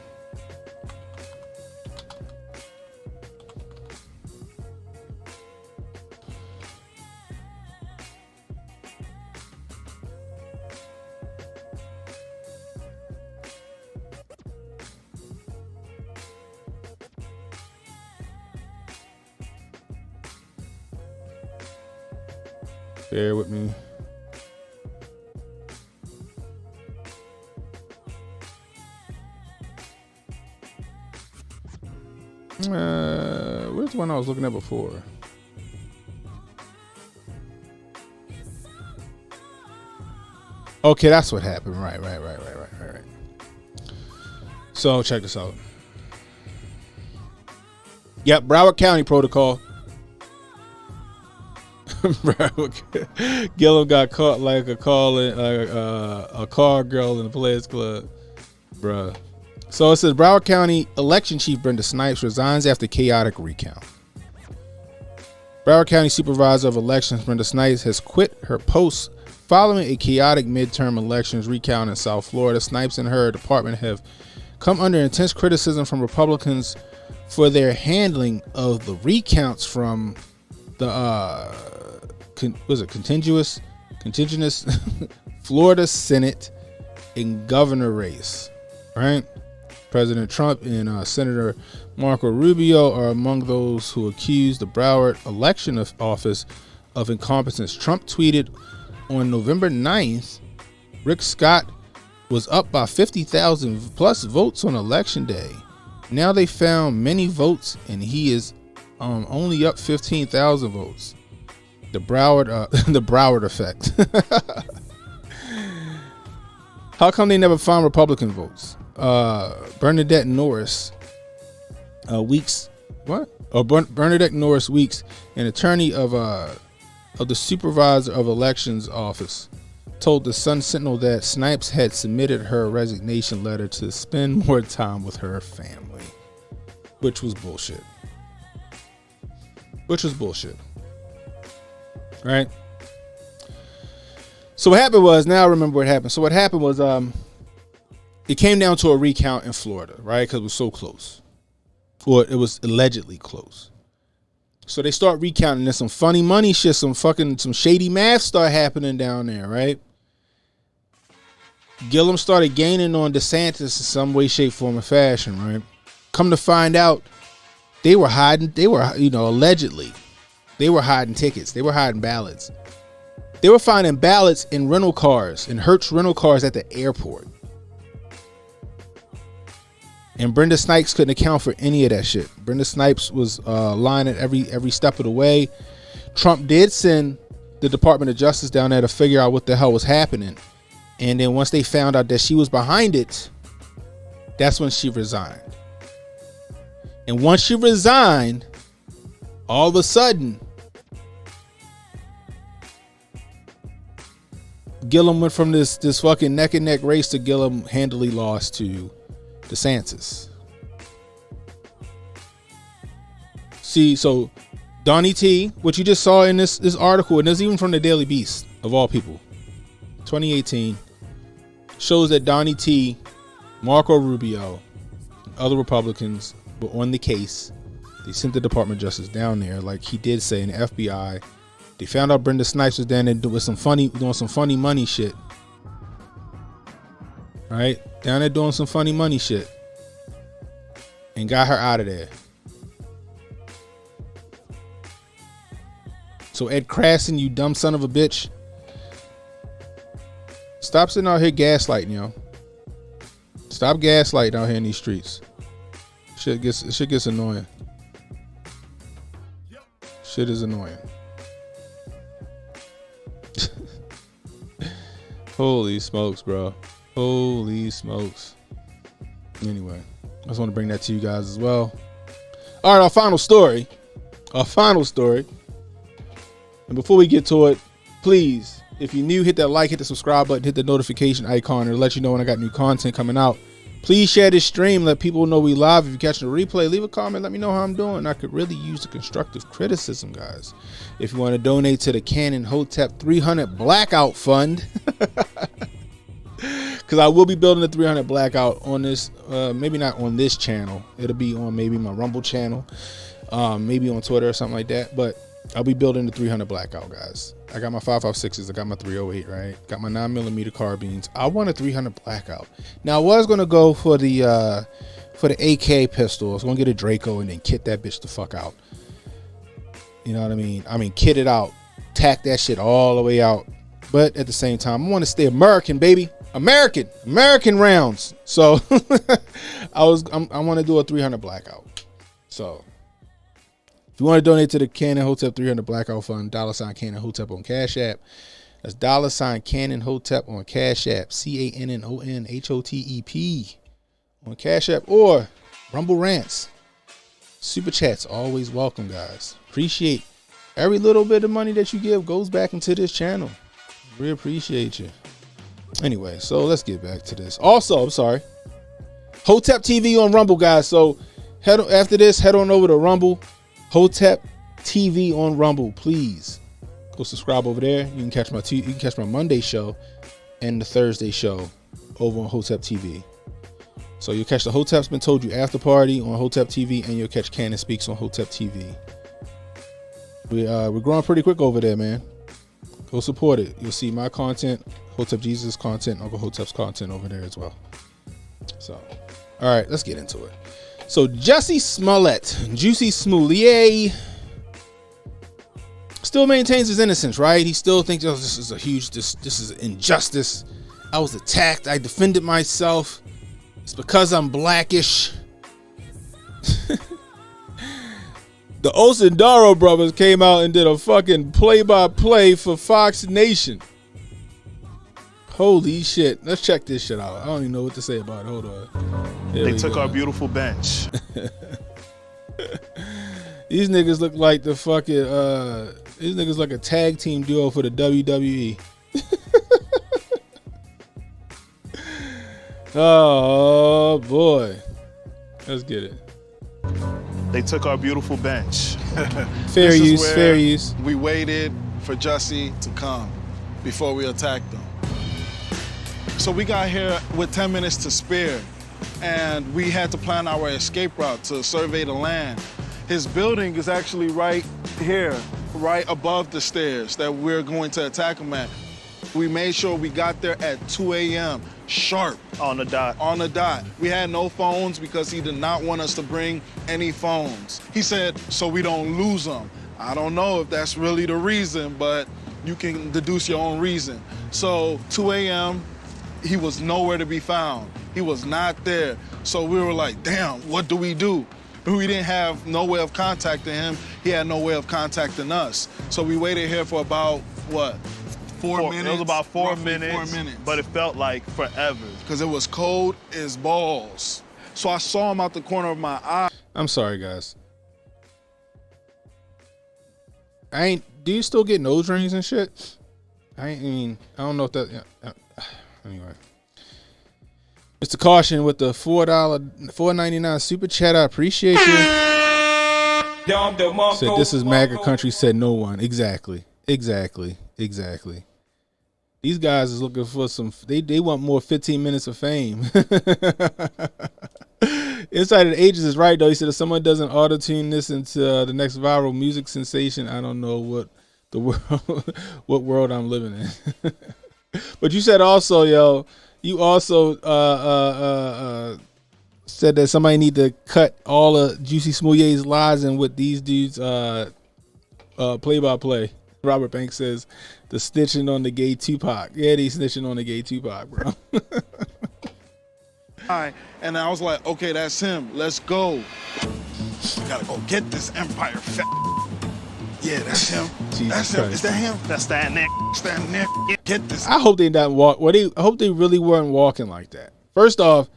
Bear with me. Where's the one I was looking at before? Okay, that's what happened. Right. So check this out. Yep, Broward County protocol. Gillum got caught like a car girl in the Players Club, bruh. So it says Broward County election chief Brenda Snipes resigns after chaotic recount. Broward County supervisor of elections Brenda Snipes has quit her post following a chaotic midterm elections recount in South Florida. Snipes and her department have come under intense criticism from Republicans for their handling of the recounts from the contiguous Florida Senate and governor race, right? President Trump and Senator Marco Rubio are among those who accused the Broward election office of incompetence. Trump tweeted on November 9th, Rick Scott was up by 50,000 plus votes on election day. Now they found many votes and he is only up 15,000 votes. The Broward effect. How come they never found Republican votes? Bernadette Norris Weeks, Bernadette Norris Weeks, an attorney of the supervisor of elections office, told the Sun Sentinel that Snipes had submitted her resignation letter to spend more time with her family, which was bullshit. Right? So what happened was, now I remember what happened. So what happened was, it came down to a recount in Florida, right? Because it was so close. Or it was allegedly close. So they start recounting. There's some funny money shit, some shady math start happening down there, right? Gillum started gaining on DeSantis in some way, shape, form, or fashion, right? Come to find out, they were hiding, allegedly, they were hiding tickets. They were hiding ballots. They were finding ballots in rental cars, in Hertz rental cars at the airport. And Brenda Snipes couldn't account for any of that shit. Brenda Snipes was lying at every step of the way. Trump did send the Department of Justice down there to figure out what the hell was happening. And then once they found out that she was behind it, that's when she resigned. And once she resigned, all of a sudden, Gillum went from this fucking neck and neck race to Gillum handily lost to DeSantis. See, so Donnie T, what you just saw in this article, and this is even from the Daily Beast of all people, 2018, shows that Donnie T, Marco Rubio, and other Republicans were on the case. They sent the Department of Justice down there, like he did say, in the FBI. They found out Brenda Snipes was down there doing some funny money shit. Right? Down there doing some funny money shit. And got her out of there. So Ed Crasson, you dumb son of a bitch. Stop sitting out here gaslighting, yo. Stop gaslighting out here in these streets. Shit gets annoying. Shit is annoying. Holy smokes, bro. Holy smokes. Anyway, I just want to bring that to you guys as well. All right, our final story. And before we get to it, please, if you're new, hit that like, hit the subscribe button, hit the notification icon to let you know when I got new content coming out. Please share this stream. Let people know we live. If you're catching the replay, leave a comment. Let me know how I'm doing. I could really use the constructive criticism, guys. If you want to donate to the Canon Hotep 300 Blackout Fund, because I will be building the 300 Blackout on this, maybe not on this channel. It'll be on maybe my Rumble channel, maybe on Twitter or something like that. But I'll be building the 300 Blackout, guys. I got my 5.56s. I got my 308, right? Got my 9mm carbines. I want a 300 Blackout. Now, I was going to go for the AK pistol. I was going to get a Draco and then kit that bitch the fuck out. You know what I mean? Kit it out. Tack that shit all the way out. But at the same time, I want to stay American, baby. American rounds. So I want to do a 300 Blackout. So if you want to donate to the Canon Hotep 300 Blackout Fund, $ Canon Hotep on Cash App. That's $ Canon Hotep on Cash App. CANNONHOTEP on Cash App, or Rumble Rants. Super chats always welcome, guys. Appreciate every little bit of money that you give goes back into this channel. We appreciate you. Anyway, so let's get back to this. Also, I'm sorry, Hotep TV on Rumble, guys. So after this, head on over to Rumble. Hotep TV on Rumble, please go subscribe over there. You can catch my Monday show and the Thursday show over on Hotep TV. So you'll catch the Hotep's Been Told You After Party on Hotep TV, and you'll catch Cannon Speaks on Hotep TV. We're growing pretty quick over there, man. Go support it. You'll see my content, Hotep Jesus content, Uncle Hotep's content over there as well. So, all right, let's get into it. So Jussie Smollett, still maintains his innocence, right? He still thinks, oh, this is this is injustice. I was attacked. I defended myself. It's because I'm blackish. The Osendaro brothers came out and did a fucking play-by-play for Fox Nation. Holy shit. Let's check this shit out. I don't even know what to say about it. Hold on. Here they took our beautiful bench. These niggas look like the fucking these niggas like a tag team duo for the WWE. Oh boy. Let's get it. They took our beautiful bench. Fair use. We waited for Jussie to come before we attacked them. So we got here with 10 minutes to spare, and we had to plan our escape route to survey the land. His building is actually right here, right above the stairs that we're going to attack him at. We made sure we got there at 2 a.m. sharp. On the dot. On the dot. We had no phones because he did not want us to bring any phones. He said, so we don't lose them. I don't know if that's really the reason, but you can deduce your own reason. So 2 a.m., he was nowhere to be found. He was not there. So we were like, damn, what do? We didn't have no way of contacting him. He had no way of contacting us. So we waited here for about, what, 4 minutes? It was about 4 Roughly minutes, 4 minutes. but it felt like forever. Because it was cold as balls. So I saw him out the corner of my eye. I'm sorry, guys. Do you still get nose rings and shit? I don't know if that. Anyway, Mr. Caution with the $4.99 super chat. I appreciate you. Said this is MAGA country. Said no one. Exactly. These guys is looking for some. They want more 15 minutes of fame. Inside of the Ages is right though. He said if someone doesn't auto tune this into the next viral music sensation, I don't know what the world, what world I'm living in. But you said also, yo, you also said that somebody need to cut all of Jussie Smollett's lies in with these dudes play by play. Robert Banks says the snitching on the gay Tupac. Yeah, they snitching on the gay Tupac, bro. And I was like, okay, that's him. Let's go. We gotta go get this Empire fat. Yeah, that's him. That's him. Is that him? That's that neck. That's that neck. Get this. I hope they not walk. I hope they really weren't walking like that. First off,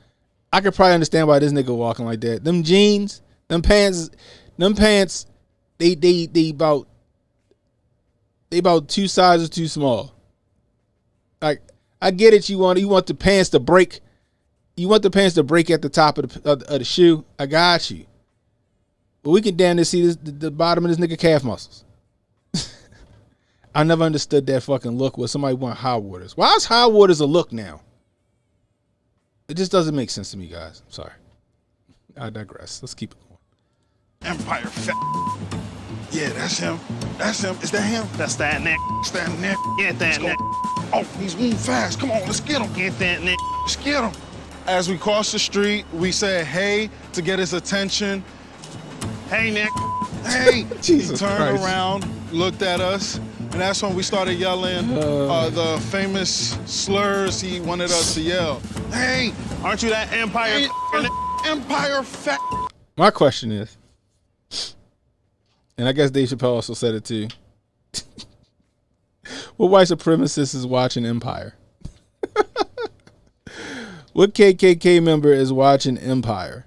I could probably understand why this nigga walking like that. Them jeans, them pants. They about 2 sizes too small. Like, I get it. You want the pants to break. You want the pants to break at the top of the shoe. I got you. But we can damn near see the bottom of this nigga calf muscles. I never understood that fucking look where somebody want high waters. Why is high waters a look now? It just doesn't make sense to me, guys. I'm sorry. I digress. Let's keep it going. Empire fat. Yeah, that's him. That's him. Is that him? That's that neck. That's that neck. Get that neck. Oh, he's moving fast. Come on, let's get him. Get that neck. Let's get him. As we crossed the street, we said hey to get his attention. Hey, Nick. Hey. Jesus He turned Christ. around, looked at us, and that's when we started yelling the famous slurs he wanted us to yell. Hey. Aren't you that Empire? Hey, Empire fat. My question is, and I guess Dave Chappelle also said it too. What white supremacist is watching Empire? What KKK member is watching Empire?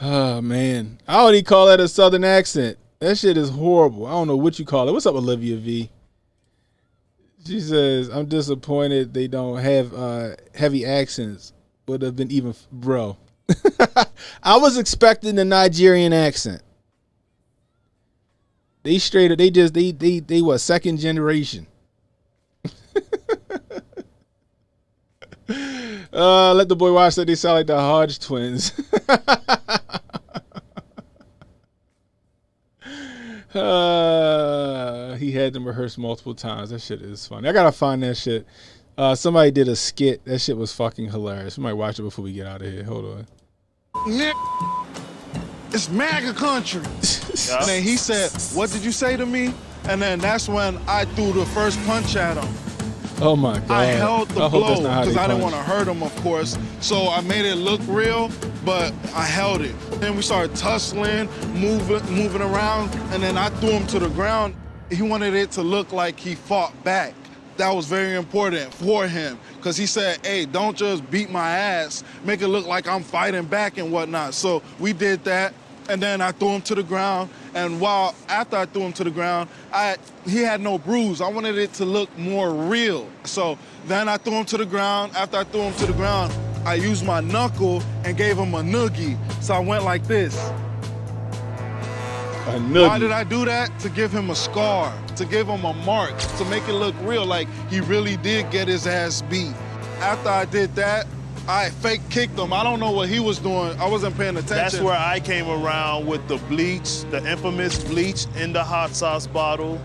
Oh, man. I already call that a Southern accent. That shit is horrible. I don't know what you call it. What's up, Olivia V? She says, I'm disappointed they don't have heavy accents. Would have been even, bro. I was expecting the Nigerian accent. They straight up, they what, second generation. Let the boy watch that. They sound like the Hodge twins. He had them rehearsed multiple times. That shit is funny. I gotta find that shit. Somebody did a skit. That shit was fucking hilarious. We might watch it before we get out of here. Hold on. Nick, it's MAGA country. Yeah. And then he said, what did you say to me? And then that's when I threw the first punch at him. Oh my god! I held the I hope blow that's not how because they I didn't punch. want to hurt him, of course. So I made it look real, but I held it. Then we started tussling, moving around, and then I threw him to the ground. He wanted it to look like he fought back. That was very important for him because he said, hey, don't just beat my ass, make it look like I'm fighting back and whatnot. So we did that. And then I threw him to the ground. And after I threw him to the ground, he had no bruise. I wanted it to look more real. So then I threw him to the ground. After I threw him to the ground, I used my knuckle and gave him a noogie. So I went like this. A noogie. Why did I do that? To give him a scar, to give him a mark, to make it look real, like he really did get his ass beat. After I did that, I fake kicked him. I don't know what he was doing. I wasn't paying attention. That's where I came around with the bleach, the infamous bleach in the hot sauce bottle,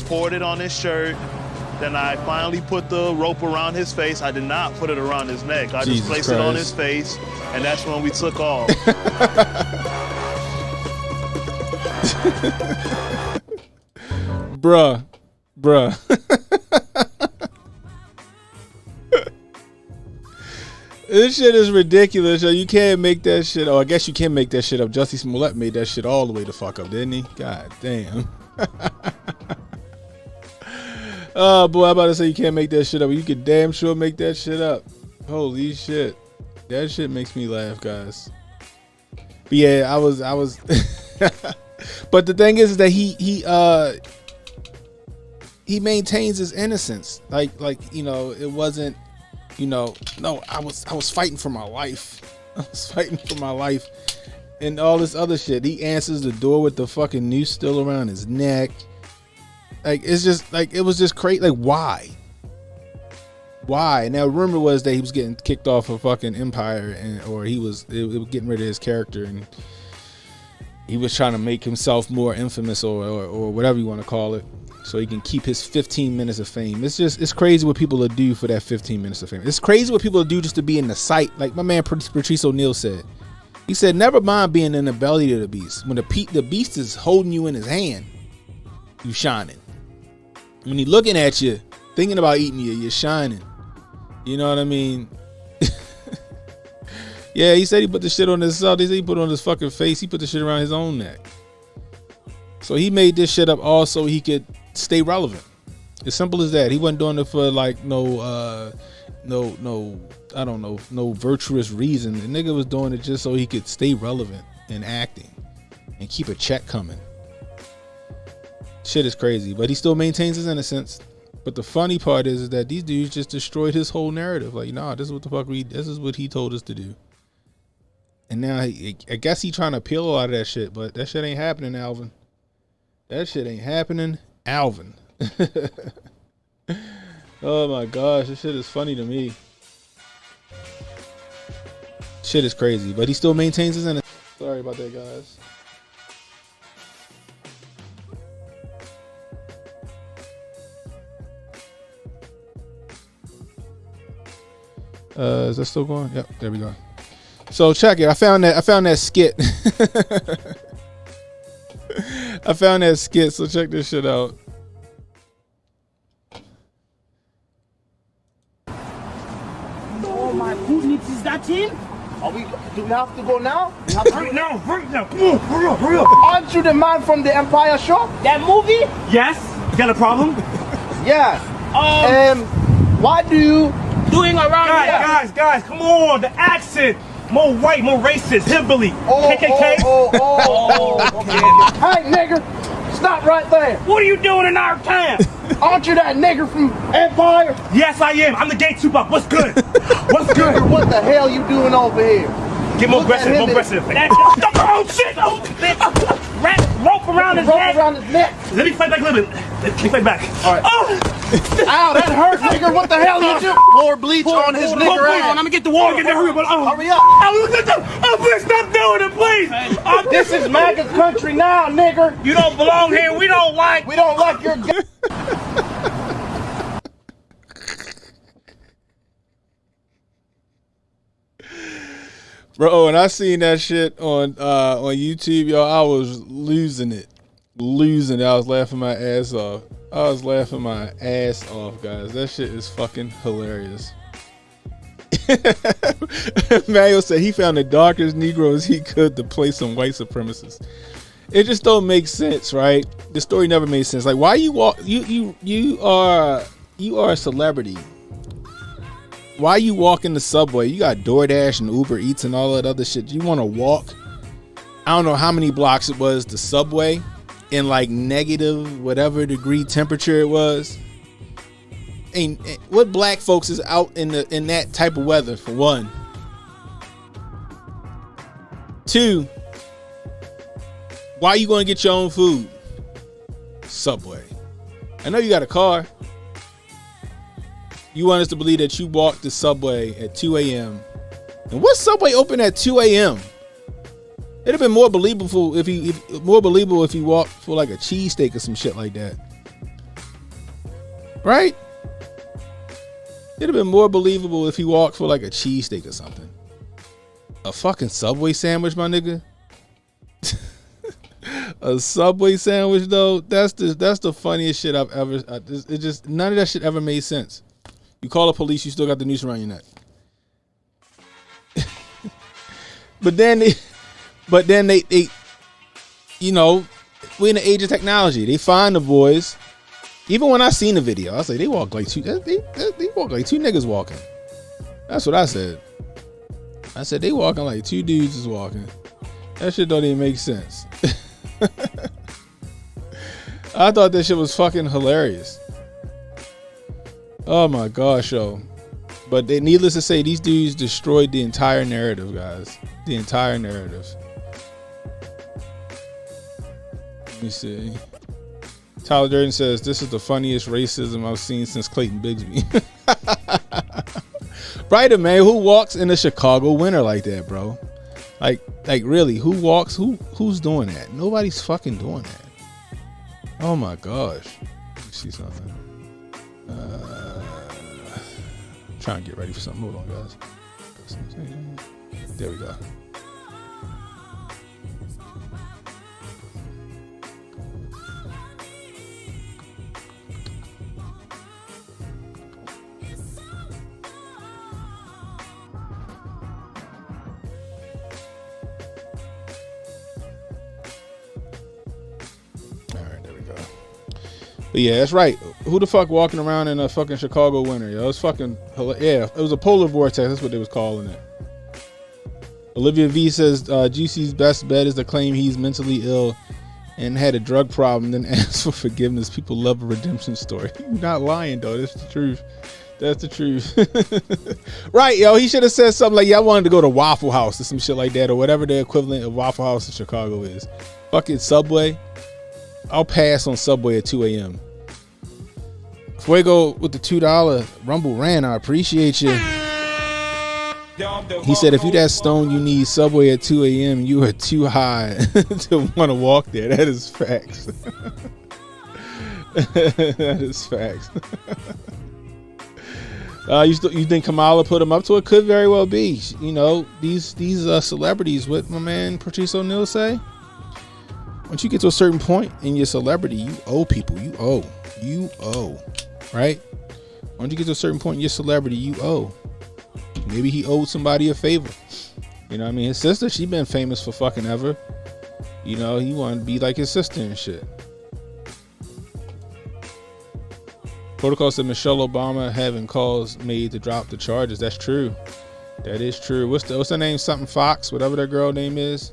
poured it on his shirt. Then I finally put the rope around his face. I did not put it around his neck. I just placed it on his face, and that's when we took off. Bruh. This shit is ridiculous, yo. You can't make that shit. Oh, I guess you can make that shit up. Jussie Smollett made that shit all the way the fuck up, didn't he? God damn. Oh boy, I'm about to say you can't make that shit up. You could damn sure make that shit up. Holy shit. That shit makes me laugh, guys. But yeah, I was but the thing is that he maintains his innocence. Like, you know, it wasn't, you know, no, I was fighting for my life. I was fighting for my life and all this other shit. He answers the door with the fucking noose still around his neck. Like, it's just like, it was just crazy. Like, why? Now, rumor was that he was getting kicked off of fucking Empire, or he was getting rid of his character, and he was trying to make himself more infamous, or whatever you want to call it, so he can keep his 15 minutes of fame. It's crazy what people will do for that 15 minutes of fame. It's crazy what people will do just to be in the sight. Like my man Patrice O'Neal said. He said, never mind being in the belly of the beast. When the beast is holding you in his hand, you shining. When he looking at you, thinking about eating you, you're shining. You know what I mean? Yeah, he said he put the shit on his he said he put it on his fucking face. He put the shit around his own neck. So he made this shit up all so he could stay relevant. As simple as that. He wasn't doing it for like no I don't know, no virtuous reason. The nigga was doing it just so he could stay relevant in acting and keep a check coming. Shit is crazy, but he still maintains his innocence. But the funny part is that these dudes just destroyed his whole narrative. Like, nah, this is what the fuck this is what he told us to do. And now I guess he trying to appeal a lot of that shit, but that shit ain't happening, Alvin. That shit ain't happening, Alvin. Oh my gosh, this shit is funny to me. Shit is crazy, but he still maintains his innocence. Sorry about that, guys. Is that still going? Yep, there we go. So check it. I found that skit. I found that skit, so check this shit out. Oh my goodness, is that him? Do we have to go now? Right now. Come on, hurry up. Aren't you the man from the Empire show? That movie? Yes. You got a problem? Yeah. Why do you... Doing around here. Guys, come on, the accent. More white, more racist, hillbilly. KKK. Okay. Hey, nigger, stop right there. What are you doing in our town? Aren't you that nigger from Empire? Yes, I am. I'm the gay Tupac. What's good? What's good? Nigger, what the hell you doing over here? Get more aggressive, more aggressive. Oh, shit. Wrap rope around his neck. Around his neck. Let me fight back a little bit. Let me fight back. All right. Oh. Ow, that hurt, nigger. What the hell you do? Pour bleach on his nigger ass. I'm gonna get the water. Get there, hurry up. Hurry up. Oh, please stop doing it, please. This is MAGA country now, nigger. You don't belong here. We don't like your... Bro, when I seen that shit on YouTube, yo, I was losing it. I was laughing my ass off. Guys. That shit is fucking hilarious. Mario said he found the darkest Negroes he could to play some white supremacists. It just don't make sense, right? The story never made sense. Like, why you are a celebrity. Why you walk in the subway? You got DoorDash and Uber Eats and all that other shit. You want to walk? I don't know how many blocks it was, the subway, in like negative whatever degree temperature it was. And what black folks is out in that type of weather, for one? Two, why you going to get your own food? Subway. I know you got a car. You want us to believe that you walked the subway at 2 a.m. And what's Subway open at 2 a.m.? It'd have been more believable if he walked for like a cheesesteak or some shit like that. Right? It'd have been more believable if he walked for like a cheesesteak or something. A fucking Subway sandwich, my nigga. A Subway sandwich though, that's the funniest shit I've ever. It just none of that shit ever made sense. You call the police, you still got the noose around your neck. But then they, you know, we're in the age of technology. They find the boys. Even when I seen the video, I say they walk like two. They walk like two niggas walking. That's what I said. I said they walking like two dudes is walking. That shit don't even make sense. I thought that shit was fucking hilarious. Oh my gosh, yo. But needless to say, these dudes destroyed the entire narrative, guys. The entire narrative. Let me see. Tyler Durden says, this is the funniest racism I've seen since Clayton Bigsby. Right, man, who walks in a Chicago winter like that, bro? Like really, who walks? Who's doing that? Nobody's fucking doing that. Oh my gosh. Let me see something. Trying to get ready for something. Hold on, guys. There we go. But yeah, that's right. Who the fuck walking around in a fucking Chicago winter, yo? It's fucking, yeah, it was a polar vortex. That's what they was calling it. Olivia V says, Juicie's best bet is to claim he's mentally ill and had a drug problem, then ask for forgiveness. People love a redemption story. You're not lying, though. That's the truth. That's the truth. Right, yo. He should have said something like, yeah, I wanted to go to Waffle House or some shit like that, or whatever the equivalent of Waffle House in Chicago is. Fucking Subway. I'll pass on Subway at 2 a.m. Fuego with the $2 Rumble Ran. I appreciate you. He said, if you that stoned, you need Subway at 2 a.m. You are too high to want to walk there. That is facts. That is facts. You think Kamala put him up to it? Could very well be. You know, these celebrities, what my man Patrice O'Neal say? Once you get to a certain point in your celebrity, you owe people. You owe. Right? Once you get to a certain point in your celebrity, you owe. Maybe he owed somebody a favor. You know what I mean? His sister, she been famous for fucking ever. You know, he wanted to be like his sister and shit. Protocol said Michelle Obama having calls made to drop the charges. That's true. That is true. What's her name? Something Fox, whatever that girl name is.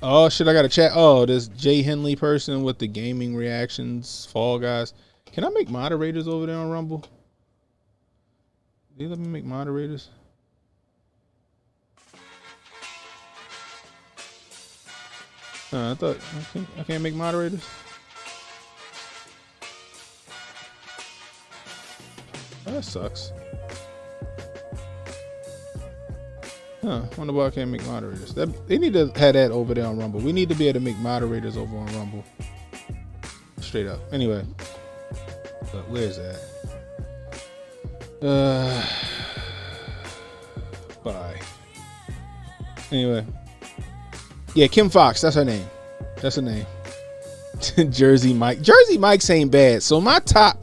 Oh shit, I got a chat. Oh, this Jay Henley person with the gaming reactions, Fall Guys. Can I make moderators over there on Rumble? Do you let me make moderators? I thought I can't make moderators. Oh, that sucks. Huh, wonder why I can't make moderators. They need to have that over there on Rumble. We need to be able to make moderators over on Rumble. Straight up. Anyway. But where is that? Bye. Anyway. Yeah, Kim Fox. That's her name. That's her name. Jersey Mike. Jersey Mike's ain't bad. So my top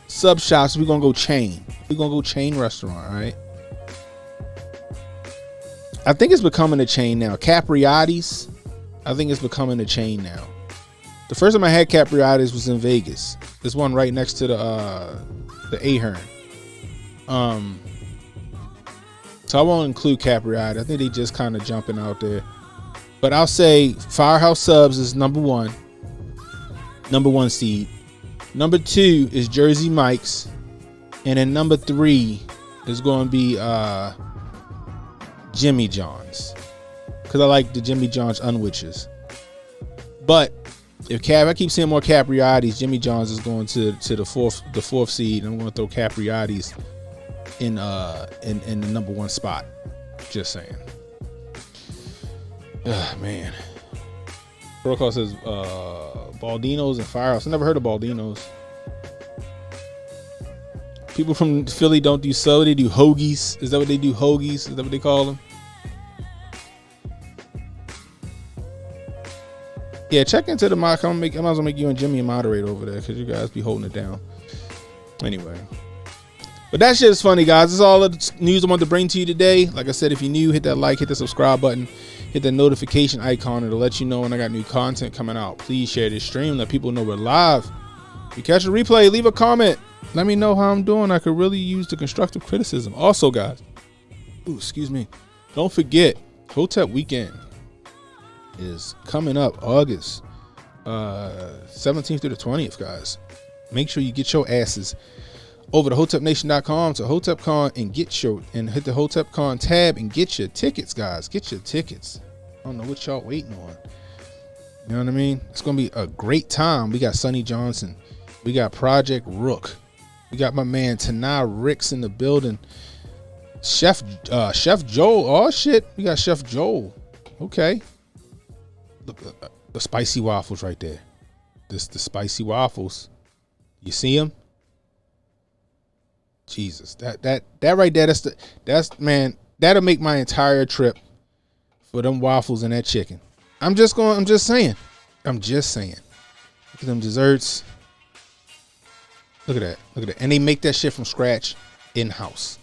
sub shops, we're gonna go chain. We're gonna go chain restaurant, all right? I think it's becoming a chain now. Capriati's, I think it's becoming a chain now. The first time I had Capriati's was in Vegas. There's one right next to the Ahern. So I won't include Capriati. I think they just kind of jumping out there. But I'll say Firehouse Subs is number one seed. Number 2 is Jersey Mike's, and then number 3 is going to be Jimmy John's, because I like the Jimmy John's unwitches. But If Cap, I keep seeing more Capriati's. Jimmy Johns is going to the fourth seed. I'm going to throw Capriati's in the number 1 spot. Just saying. Man. Protocol says Baldino's and Firehouse. I never heard of Baldino's. People from Philly don't do soda, they do hoagies. Is that what they do? Hoagies? Is that what they call them? Yeah, check into the mod. I might as well make you and Jimmy a moderator over there because you guys be holding it down. Anyway. But that shit is funny, guys. This is all the news I want to bring to you today. Like I said, if you're new, hit that like, hit the subscribe button, hit the notification icon. It'll let you know when I got new content coming out. Please share this stream. Let people know we're live. If you catch a replay, leave a comment. Let me know how I'm doing. I could really use the constructive criticism. Also, guys, excuse me, don't forget, Hotep weekend is coming up August 17th through the 20th, guys. Make sure you get your asses over to hotepnation.com to HotepCon and hit the HotepCon tab and get your tickets, guys. Get your tickets. I don't know what y'all waiting on. You know what I mean? It's gonna be a great time. We got Sonny Johnson. We got Project Rook. We got my man Tanai Ricks in the building. Chef Joel. Oh shit, we got Chef Joel. Okay. Look, the spicy waffles right there. The spicy waffles. You see them? Jesus, that right there. That's man. That'll make my entire trip for them waffles and that chicken. I'm just saying. Look at them desserts. Look at that. And they make that shit from scratch in-house.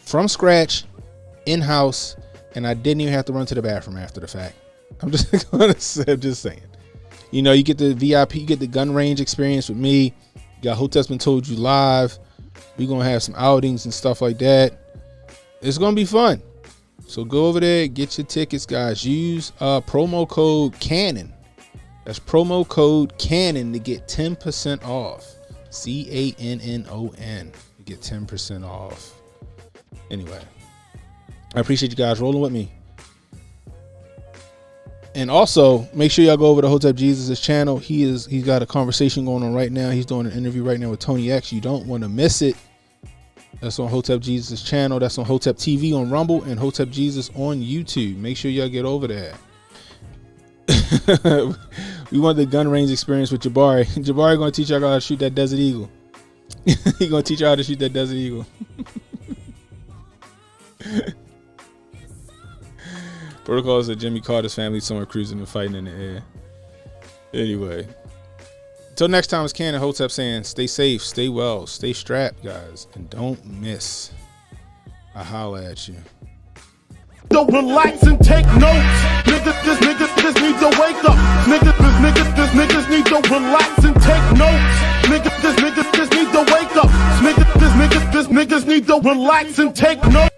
From scratch, in-house, and I didn't even have to run to the bathroom after the fact. I'm just saying. You know, you get the VIP, you get the gun range experience with me. You got Hotep's Been Told You Live. We're going to have some outings and stuff like that. It's going to be fun. So go over there, get your tickets, guys. Use promo code CANNON. That's promo code CANNON to get 10% off. CANNON. You get 10% off. Anyway, I appreciate you guys rolling with me. And also, make sure y'all go over to Hotep Jesus' channel. He's got a conversation going on right now. He's doing an interview right now with Tony X. You don't want to miss it. That's on Hotep Jesus' channel. That's on Hotep TV on Rumble and Hotep Jesus on YouTube. Make sure y'all get over there. We want the gun range experience with Jabari. Jabari going to teach y'all how to shoot that Desert Eagle. He going to teach y'all how to shoot that Desert Eagle. Protocol said Jimmy Carter's family somewhere cruising and fighting in the air. Anyway. Until next time, it's Ken and Hotep saying stay safe, stay well, stay strapped, guys, and don't miss. I holla at you. Don't relax and take notes. Niggas need to wake up. Niggas need to relax and take notes. Niggas need to wake up. Niggas need to relax and take notes.